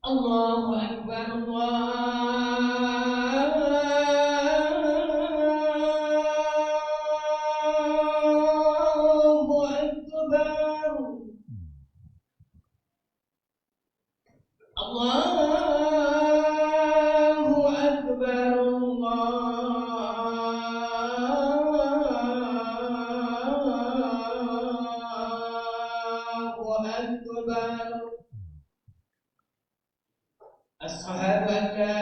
Allahu Akbar, Allahu Akbar, Allahu Akbar, Allahu Akbar. Asyhadu an la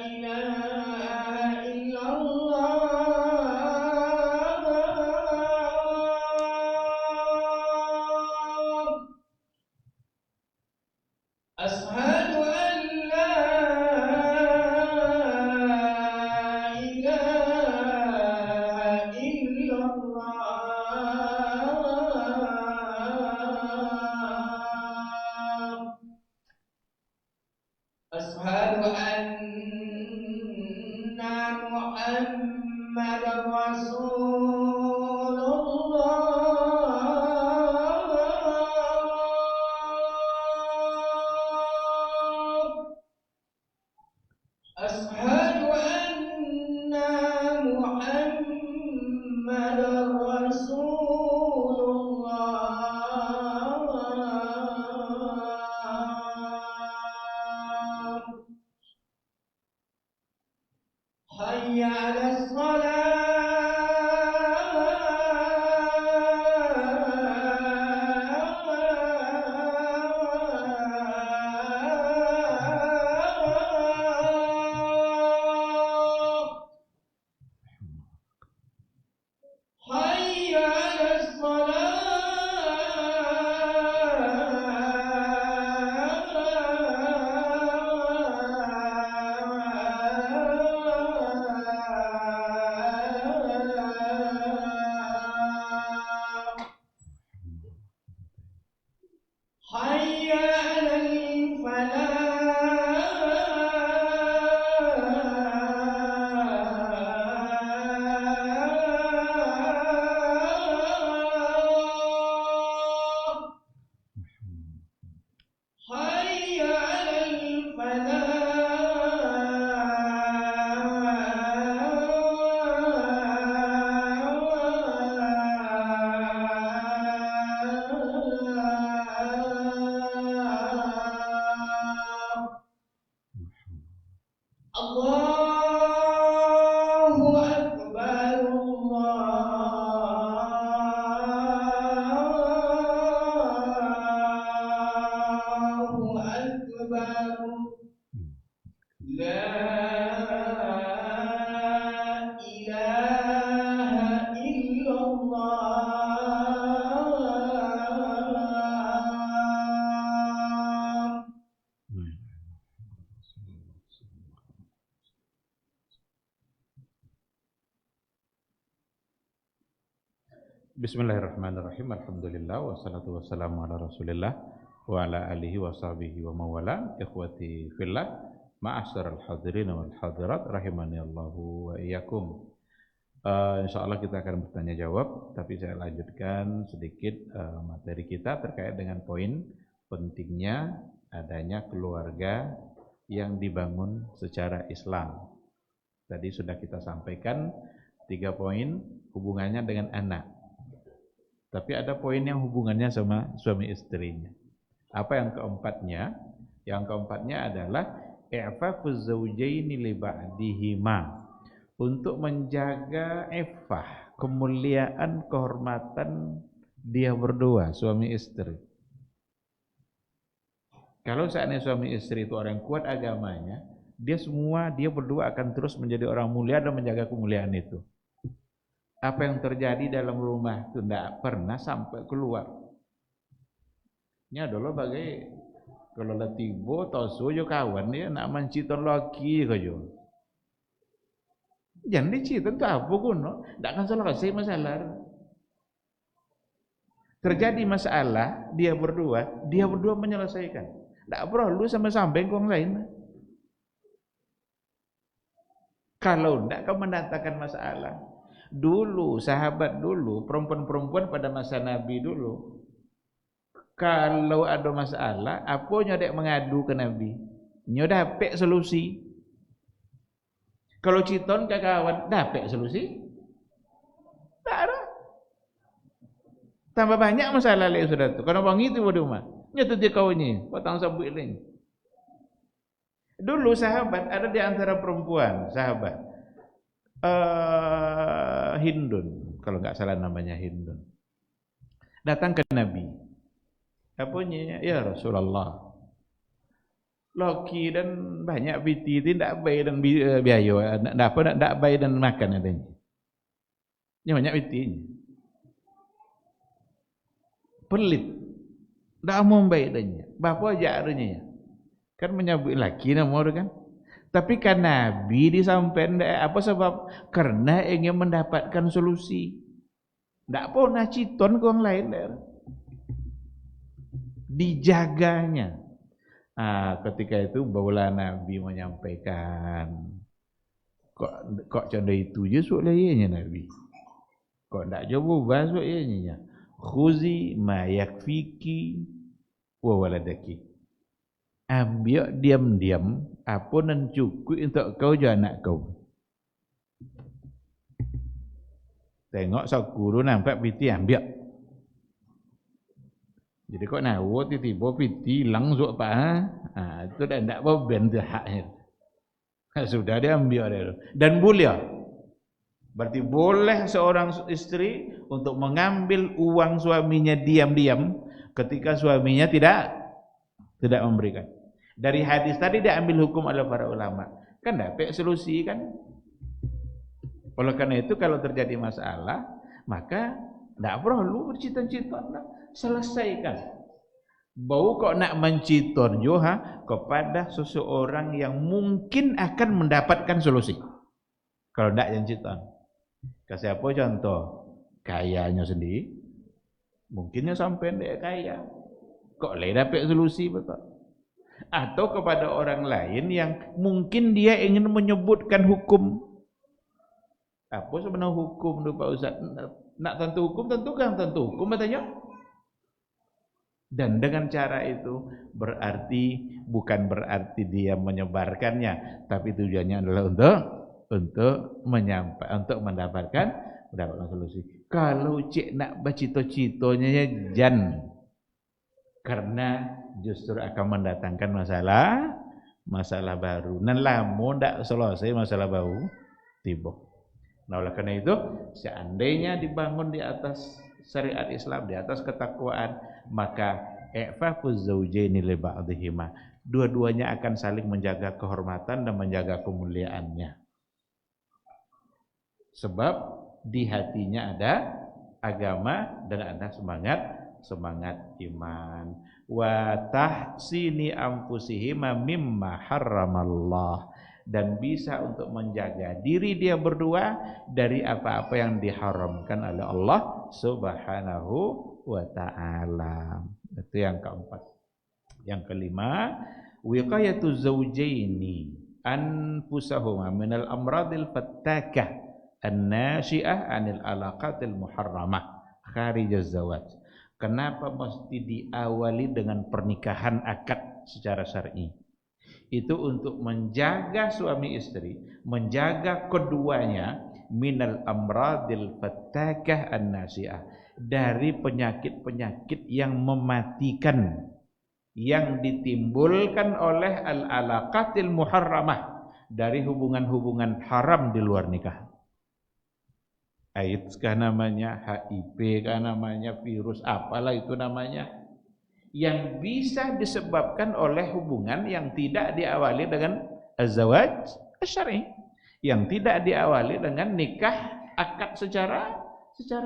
ilaha illallah. Asyhadu an la ilaha illallah. Asyhadu anna Muhammadar Rasulullah. Asyhadu anna Muhammadar Rasulullah. Hayya 'alas shalah. Hayya 'alas shalah. Hayya 'alal falah. Hayya 'alal falah. Allahu Akbar, Allahu Akbar. La ilaha illallah. Bismillahirrahmanirrahim. Alhamdulillah wassalatu wassalamu ala Rasulillah wa ala alihi wa sahbihi wa mawala. Ikhwati fillah, ma'asyiral hadirin wal hadirat rahimani Allahu wa iyyakum. Insyaallah kita akan bertanya jawab, tapi saya lanjutkan sedikit materi kita terkait dengan poin pentingnya adanya keluarga yang dibangun secara Islam. Tadi sudah kita sampaikan 3 poin hubungannya dengan anak. Tapi ada poin yang hubungannya sama suami istrinya. Apa yang keempatnya? Yang keempatnya adalah i'fafuz zawjaini li ba'dihima, untuk menjaga iffah, kemuliaan, kehormatan dia berdua, suami istri. Kalau seandainya suami istri itu orang yang kuat agamanya, dia berdua akan terus menjadi orang mulia dan menjaga kemuliaan itu. Apa yang terjadi dalam rumah itu tidak pernah sampai keluar. Ini adalah bagai kalau latibo tosu jo kawan dia nak menciton laki kajo. Jangan diciton tu apa kuno, tidak akan selesai masalah. Terjadi masalah dia berdua menyelesaikan. Tidak perlu sama-sama orang lain. Kalau tidak kau mendatangkan masalah. Dulu sahabat dulu, perempuan-perempuan pada masa Nabi dulu, kalau ada masalah, apa nyodek mengadu ke Nabi? Nyodek dapat solusi. Kalau citon ke kawan, dapat solusi? Tak ada. Tambah banyak masalah lagi sudah tu. Kalau bang itu di rumah, nyatu dia kawannya, potong sabuk lain. Dulu sahabat ada di antara perempuan sahabat Hindun, kalau nggak salah namanya Hindun, datang ke Nabi. Apanya? Ya Rasulullah, loki dan banyak piti tidak baik dan biaya, tidak baik dan makan adanya. Ini banyak piti, pelit, tidak mau baik adanya. Bapa jaranya kan menyebut laki nama kan. Tapi kan Nabi disampaikan apa sebab? Karena ingin mendapatkan solusi. Tidak pernah citon ke orang lain. Dijaganya. Ketika itu barulah Nabi menyampaikan. Kok contoh itu je soal ianya Nabi. Kok tidak coba bahas soal ianya. Khuzi ma yakfiki wa waladaki. Ambil diam-diam apa yang cukup untuk kau dan anak kau. Tengok sakuru nampak piti ambil. Jadi kok nawo tiba-tiba piti hilang zuk apa? Itu dah tidak beban tu haknya. Sudah dia ambil dia. Dan boleh. Berarti boleh seorang istri untuk mengambil uang suaminya diam-diam ketika suaminya tidak memberikan. Dari hadis tadi dia ambil hukum oleh para ulama. Kan dapat solusi kan? Oleh karena itu kalau terjadi masalah, maka tidak perlu berciton-citon, selesaikan. Bau kok nak menciton juga kepada seseorang yang mungkin akan mendapatkan solusi. Kalau tidak yang citon. Kasih apa contoh? Kayanya sendiri. Mungkinnya sampai dia kaya. Kok boleh dapat solusi betul? Atau kepada orang lain yang mungkin dia ingin menyebutkan hukum. Apa sebenarnya hukum tu Pak Ustaz? Nak tentu hukum, tentukan tentu hukum katanya. Dan dengan cara itu bukan berarti dia menyebarkannya, tapi tujuannya adalah untuk mendapatkan solusi. Kalau cik nak bacito-citonya jan, karena justru akan mendatangkan masalah baru. Nan lama ndak selesai masalah baru tiba. Nah, oleh karena itu seandainya dibangun di atas syariat Islam, di atas ketakwaan, maka i'fafuz zawjaini li ba'dihima. Dua-duanya akan saling menjaga kehormatan dan menjaga kemuliaannya. Sebab di hatinya ada agama dan ada semangat iman. Wa tahsini anfusihima mimma harramallah, dan bisa untuk menjaga diri dia berdua dari apa-apa yang diharamkan oleh Allah Subhanahu wa ta'ala. Itu yang keempat. Yang kelima, wiqayatu zawjaini anfusahuma minal amradil fattakah an-nashi'ah anil alaqatil muharramah kharijaz zawaj. Kenapa mesti diawali dengan pernikahan akad secara syar'i? Itu untuk menjaga suami istri, menjaga keduanya minal amradil fattakah an-nasi'ah, dari penyakit-penyakit yang mematikan. yang ditimbulkan oleh al-alaqatil muharramah, dari hubungan-hubungan haram di luar nikah. AIDS kah namanya, HIV kah namanya, virus apalah itu namanya, yang bisa disebabkan oleh hubungan yang tidak diawali dengan az-zawaj asy-syar'i, yang tidak diawali dengan nikah akad secara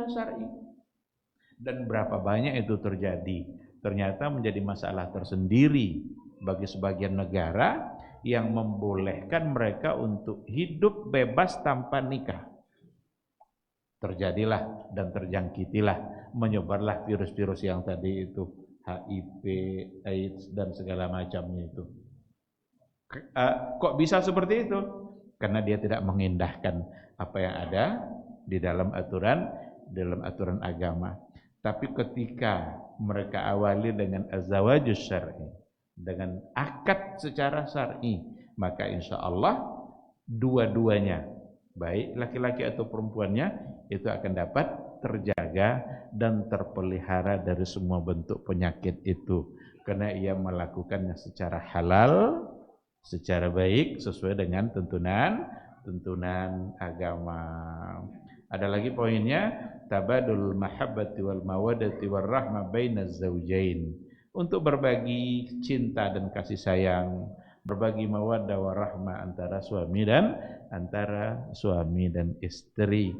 syar'i. Dan berapa banyak itu terjadi, ternyata menjadi masalah tersendiri bagi sebagian negara yang membolehkan mereka untuk hidup bebas tanpa nikah. Terjadilah dan terjangkitilah, menyebarlah virus-virus yang tadi itu, HIV, AIDS dan segala macamnya itu. Kok bisa seperti itu? Karena dia tidak mengindahkan apa yang ada di dalam aturan agama. Tapi ketika mereka awali dengan az-zawajus syar'i, dengan akad secara syar'i, maka insya Allah dua-duanya, baik laki-laki atau perempuannya, itu akan dapat terjaga dan terpelihara dari semua bentuk penyakit itu, karena ia melakukannya secara halal, secara baik, sesuai dengan tuntunan agama. Ada lagi poinnya, tabadul mahabbati wal mawaddati war rahmah bainaz zaujain, untuk berbagi cinta dan kasih sayang, berbagi mawaddah warahmah antara suami dan istri.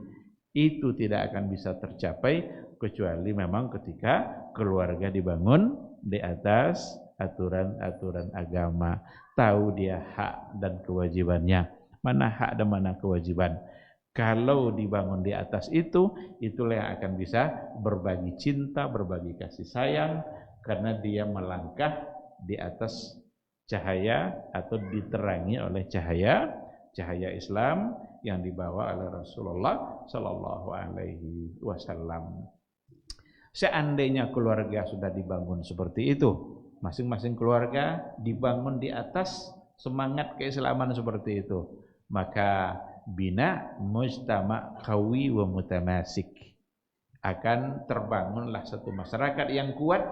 Itu tidak akan bisa tercapai kecuali memang ketika keluarga dibangun di atas aturan-aturan agama. Tahu dia hak dan kewajibannya, mana hak dan mana kewajiban. Kalau dibangun di atas itu, itulah yang akan bisa berbagi cinta, berbagi kasih sayang, karena dia melangkah di atas cahaya atau diterangi oleh cahaya Islam yang dibawa oleh Rasulullah Sallallahu Alaihi Wasallam. Seandainya keluarga sudah dibangun seperti itu, masing-masing keluarga dibangun di atas semangat keislaman seperti itu, maka bina mujtama qawi wa mutamasik, akan terbangunlah satu masyarakat yang kuat,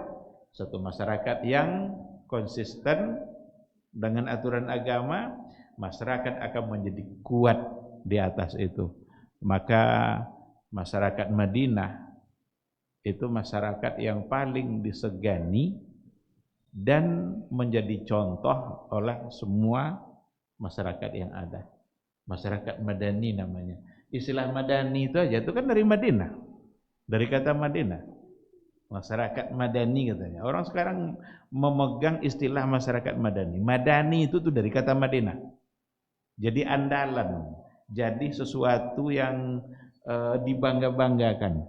satu masyarakat yang konsisten dengan aturan agama. Masyarakat akan menjadi kuat di atas itu. Maka masyarakat Madinah itu masyarakat yang paling disegani dan menjadi contoh oleh semua masyarakat yang ada. Masyarakat Madani namanya. Istilah Madani itu aja itu kan dari Madinah, dari kata Madinah. Masyarakat Madani katanya. Orang sekarang memegang istilah masyarakat Madani. Madani itu tuh dari kata Madinah. Jadi andalan, jadi sesuatu yang dibangga-banggakan.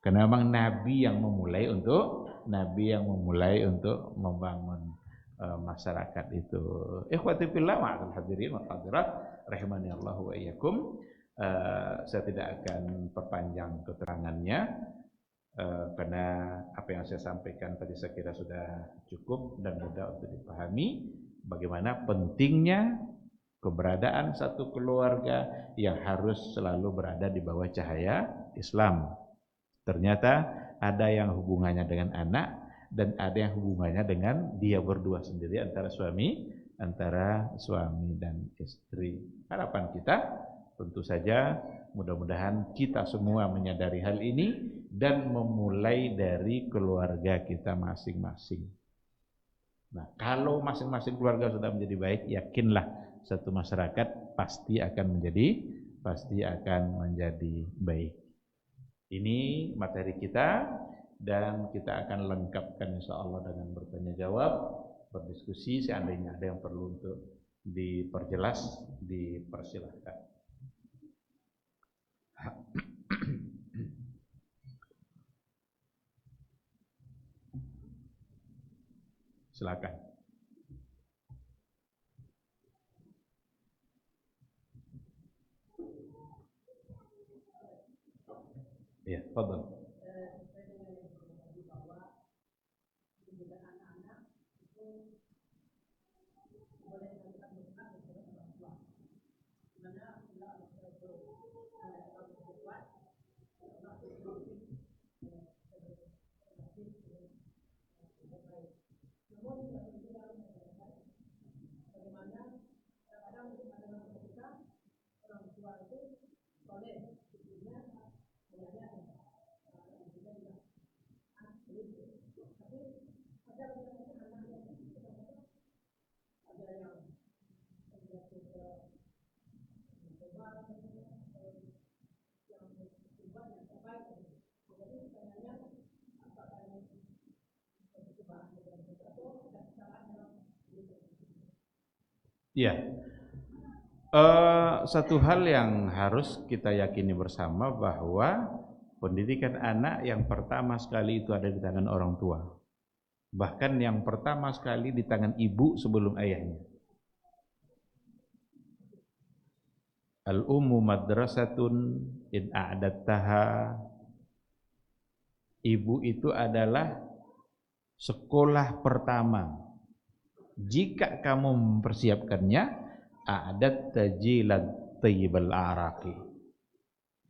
Karena memang Nabi yang memulai untuk membangun masyarakat itu. Ikhwati fillah ma'al hadirin wal hadirat rahimani Allah wa iyyakum. Saya tidak akan perpanjang keterangannya, karena apa yang saya sampaikan tadi saya kira sudah cukup dan mudah untuk dipahami bagaimana pentingnya keberadaan satu keluarga yang harus selalu berada di bawah cahaya Islam. Ternyata ada yang hubungannya dengan anak dan ada yang hubungannya dengan dia berdua sendiri, antara suami dan istri. Harapan kita tentu saja mudah-mudahan kita semua menyadari hal ini dan memulai dari keluarga kita masing-masing. Nah, kalau masing-masing keluarga sudah menjadi baik, yakinlah satu masyarakat pasti akan menjadi baik. Ini materi kita dan kita akan lengkapkan insyaallah dengan bertanya jawab, berdiskusi. Seandainya ada yang perlu untuk diperjelas, dipersilahkan. Silakan. Ya, fadhal. Ya, satu hal yang harus kita yakini bersama bahwa pendidikan anak yang pertama sekali itu ada di tangan orang tua. Bahkan yang pertama sekali di tangan ibu sebelum ayahnya. Al-ummu madrasatun in a'adattaha. Ibu itu adalah sekolah pertama. Jika kamu mempersiapkannya, a'adat tajilat tayyibal araqi.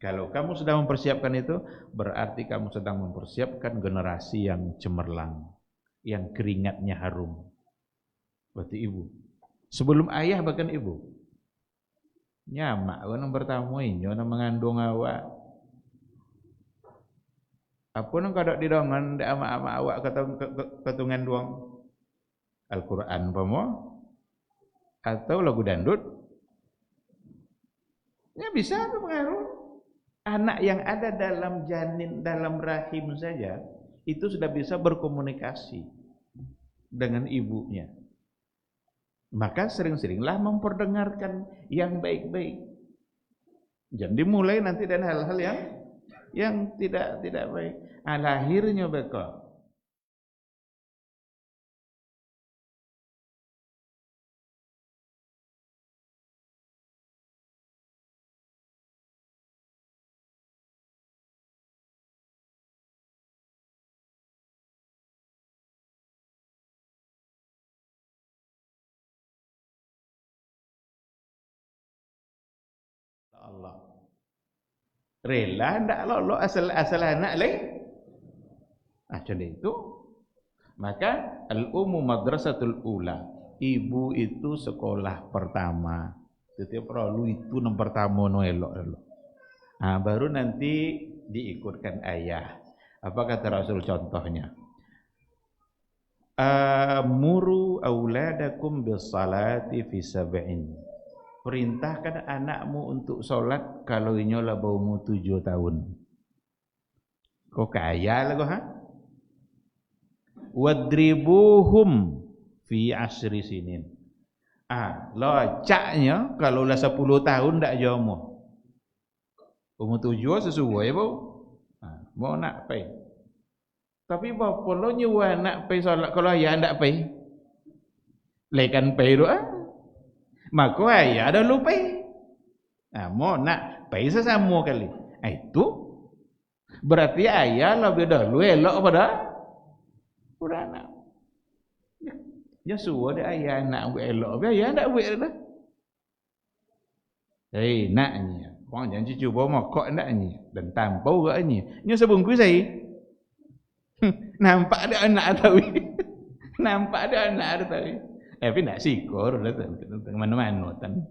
Kalau kamu sedang mempersiapkan itu, berarti kamu sedang mempersiapkan generasi yang cemerlang, yang keringatnya harum. Berarti ibu. Sebelum ayah bahkan ibu. Nyamak orang bertamu ini, orang mengandung awak. Apa nang kadak di dongan, di ama-ama awak ketungan doang. Al-Quran pamo atau lagu dandut, ya bisa berpengaruh. Anak yang ada dalam janin, dalam rahim saja itu sudah bisa berkomunikasi dengan ibunya. Maka sering-seringlah memperdengarkan yang baik-baik. Jangan dimulai nanti dan hal-hal yang tidak baik. Lahirnya bekal. Allah. Rela ndak lo asal anak lain. Jadi itu maka al-ummu madrasatul ula. Ibu itu sekolah pertama. Setiap perlu itu nomor pertama no elok. Baru nanti diikutkan ayah. Apa kata Rasul contohnya? Muru auladakum bis salati fi sab'in. Perintahkan anakmu untuk sholat kalau inyolah baumu 7 tahun. Kok kaya lah kau ha? Wadribuhum fi asri sinin. Locaknya kalau lah 10 tahun ndak jomo. Umur 7 sesuai bau. Mau nak pai. Tapi bapa lo nyuwa nak pai sholat kalau ayah ndak pai. Lekan pai doa. Maka ayah dah lupa. Mau nak pai sesama kali. Itu berarti ayah lebih dahulu elok pada anak. Ya suruh dia ayah nak buat elok, ayah tak buat dah. Naknya, orang jangan cuba mokok naknya dan tampau gaknya. Nya sebungkus saya. Nampak ada anak tahu. Nampak ada anak tahu. Tapi nak sikor lah mana-mana tan.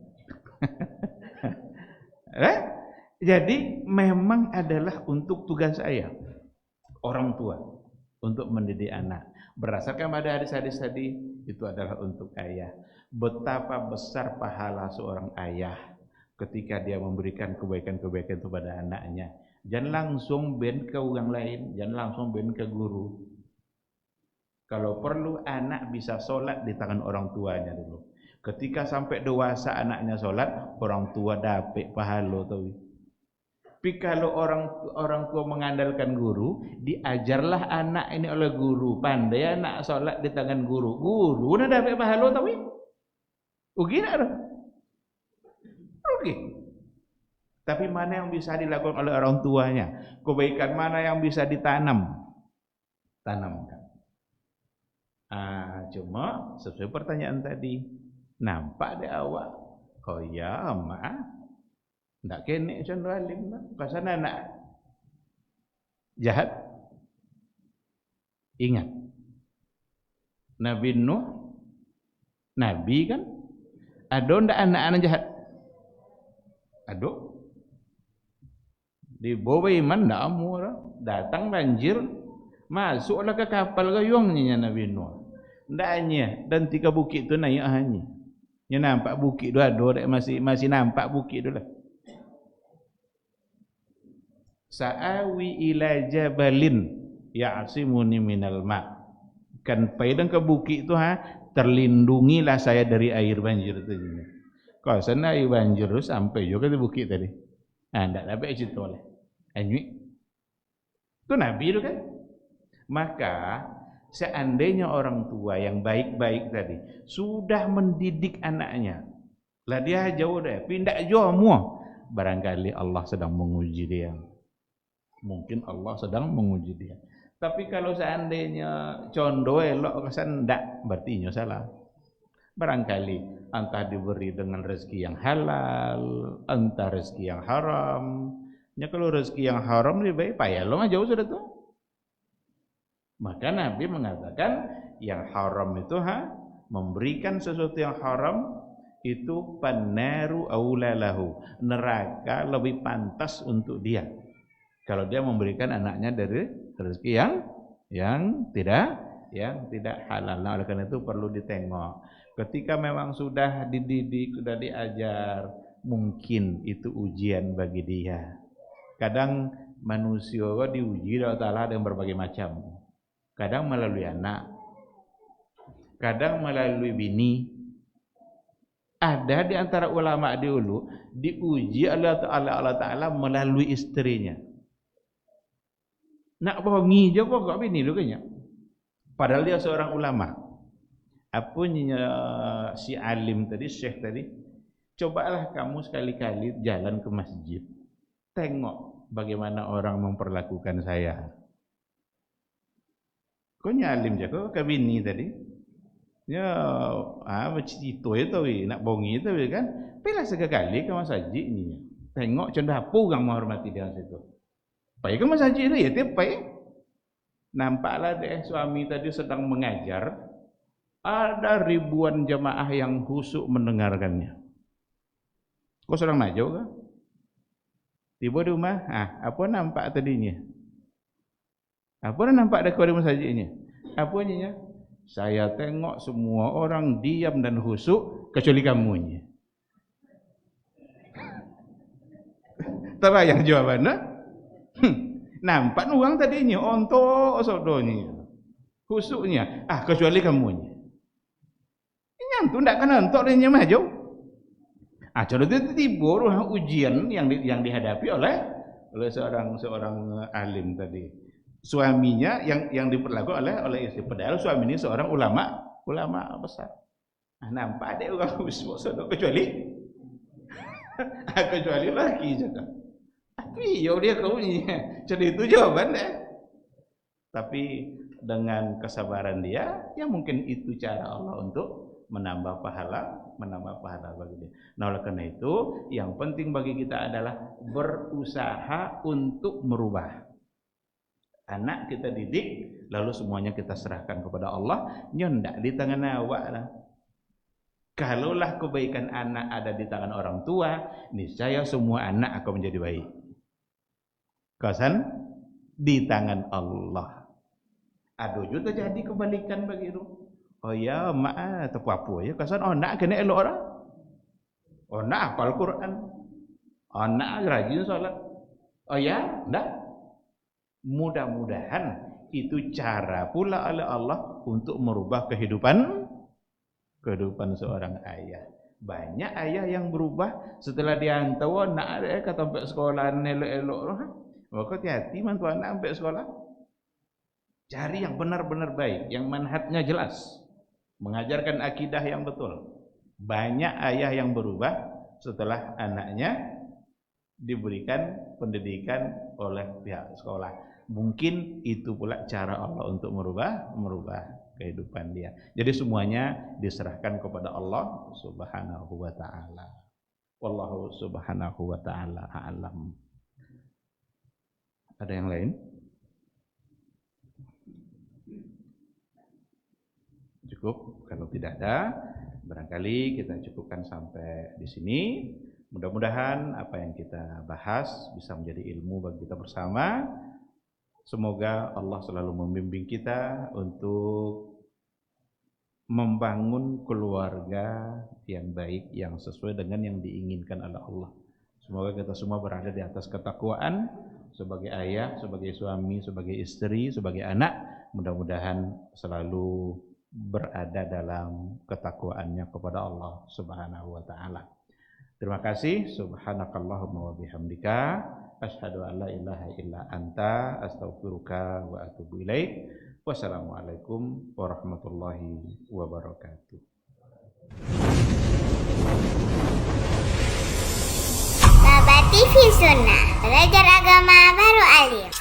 Jadi memang adalah untuk tugas saya orang tua untuk mendidik anak. Berdasarkan pada hadis-hadis tadi itu adalah untuk ayah. Betapa besar pahala seorang ayah ketika dia memberikan kebaikan-kebaikan kepada anaknya. Jangan langsung ben ke orang lain, jangan langsung ben ke guru. Kalau perlu anak bisa sholat di tangan orang tuanya dulu. Ketika sampai dewasa anaknya sholat, orang tua dapat pahala tahu. Tapi kalau orang tua mengandalkan guru, diajarlah anak ini oleh guru. Pandai anak sholat di tangan guru. Guru dah dapat pahala tahu. Rugi tak dah? Rugi. Tapi mana yang bisa dilakukan oleh orang tuanya? Kebaikan mana yang bisa ditanam? Tanamkan. Cuma sesuai pertanyaan tadi, nampak deh awak, oh ya mak, tak kene contoh alim lah, pasal anak jahat. Ingat, Nabi Nuh, Nabi kan, ada ndak anak-anak jahat? Ada. Di bawah iman ndak amur, datang banjir, masuklah ke kapal gayungnya Nabi Nuh. Ndaknya dan 3 bukit tu naik hanya. Nya nampak bukit tu ada masih nampak bukit tu lah. Sa'awi ila jabalin ya'simuni minal ma. Kan pedang ke bukit tu terlindungilah saya dari air banjir tu. Kalau sana air banjir tu sampai juga ke bukit tadi. Ndak dapat cerita lah. Anjing. Itu Nabi tu kan. Maka seandainya orang tua yang baik-baik tadi sudah mendidik anaknya, lah dia jauh dah, pindah jauh semua. Barangkali Allah sedang menguji dia. Mungkin Allah sedang menguji dia. Tapi kalau seandainya condo elok kesan ndak, berarti nya salah. Barangkali entah diberi dengan rezeki yang halal, entah rezeki yang haram. Ya kalau rezeki yang haram lebih baik payah lo jauh sudah tu. Maka Nabi mengatakan yang haram itu memberikan sesuatu yang haram itu pannaru aulalahu, neraka lebih pantas untuk dia kalau dia memberikan anaknya dari rezeki yang tidak halal. Nah, oleh karena itu perlu ditengok. Ketika memang sudah dididik, sudah diajar, mungkin itu ujian bagi dia. Kadang manusia diuji oleh Allah Ta'ala dengan berbagai macam. Kadang melalui anak, kadang melalui bini. Ada di antara ulama dulu diuji oleh Allah Ta'ala melalui istrinya. Nak bohongi je kok bini lu kayaknya. Padahal dia seorang ulama. Apanya si alim tadi, syekh tadi, cobalah kamu sekali-kali jalan ke masjid. Tengok bagaimana orang memperlakukan saya. Kau nyalim je kau ke bini tadi. Ya, macam itu nak bongi itu kan. Pilih sekali ke masjid ni. Tengok contoh apa orang menghormati dia situ. Pai ke masjid itu ya tiap pai. Nampaklah deh suami tadi sedang mengajar. Ada ribuan jemaah yang khusyuk mendengarkannya. Kau sedang maju ke? Tiba di rumah, apa nampak tadinya? Apa nampak dekat masjidnya? Apanya? Saya tengok semua orang diam dan khusyuk kecuali kamunya. Terbayang jawabannya? Nampak orang tadinya ontok sodonya. Khusyuknya, kecuali kamunya. Yang tu ndak kena ontok dia maju. Contoh itu tiba ujian yang dihadapi oleh seorang alim tadi. Suaminya yang diperlakukan oleh istri. Padahal suami ini seorang ulama besar. Nampak ada orang khusyuk kecuali laki juga. Tapi dia kaunya. Jadi itu jawaban deh. Tapi dengan kesabaran dia, ya mungkin itu cara Allah untuk menambah pahala bagi dia. Nah, oleh karena itu, yang penting bagi kita adalah berusaha untuk merubah. Anak kita didik, lalu semuanya kita serahkan kepada Allah. Nyendak di tangan awak lah. Kalaulah kebaikan anak ada di tangan orang tua, niscaya semua anak akan menjadi baik. Kasan di tangan Allah. Ada juga jadi kebalikan begitu. Oh ya, mak atau apa ya? Kasan nak kena elok orang. Nak hafal Quran. Nak rajin salat. Oh ya, ndak. Mudah-mudahan itu cara pula oleh Allah untuk merubah kehidupan seorang ayah. Banyak ayah yang berubah setelah dihantar nak ada kata sampai sekolah elok-elok. Maka hati-hati mantu anak sampai sekolah. Cari yang benar-benar baik, yang manhajnya jelas, mengajarkan akidah yang betul. Banyak ayah yang berubah setelah anaknya diberikan pendidikan oleh pihak sekolah. Mungkin itu pula cara Allah untuk merubah kehidupan dia. Jadi semuanya diserahkan kepada Allah Subhanahu wa taala. Wallahu subhanahu wa taala a'lam. Ada yang lain? Cukup. Kalau tidak ada, barangkali kita cukupkan sampai di sini. Mudah-mudahan apa yang kita bahas bisa menjadi ilmu bagi kita bersama. Semoga Allah selalu membimbing kita untuk membangun keluarga yang baik, yang sesuai dengan yang diinginkan oleh Allah. Semoga kita semua berada di atas ketakwaan sebagai ayah, sebagai suami, sebagai istri, sebagai anak. Mudah-mudahan selalu berada dalam ketakwaannya kepada Allah Subhanahu wa taala. Terima kasih. Subhanakallahumma wa bihamdika asyhadu an la ilaha illa anta astaghfiruka wa atubu ilaik. Wassalamualaikum warahmatullahi wabarakatuh. Baba TV Sunnah, belajar agama baru alim.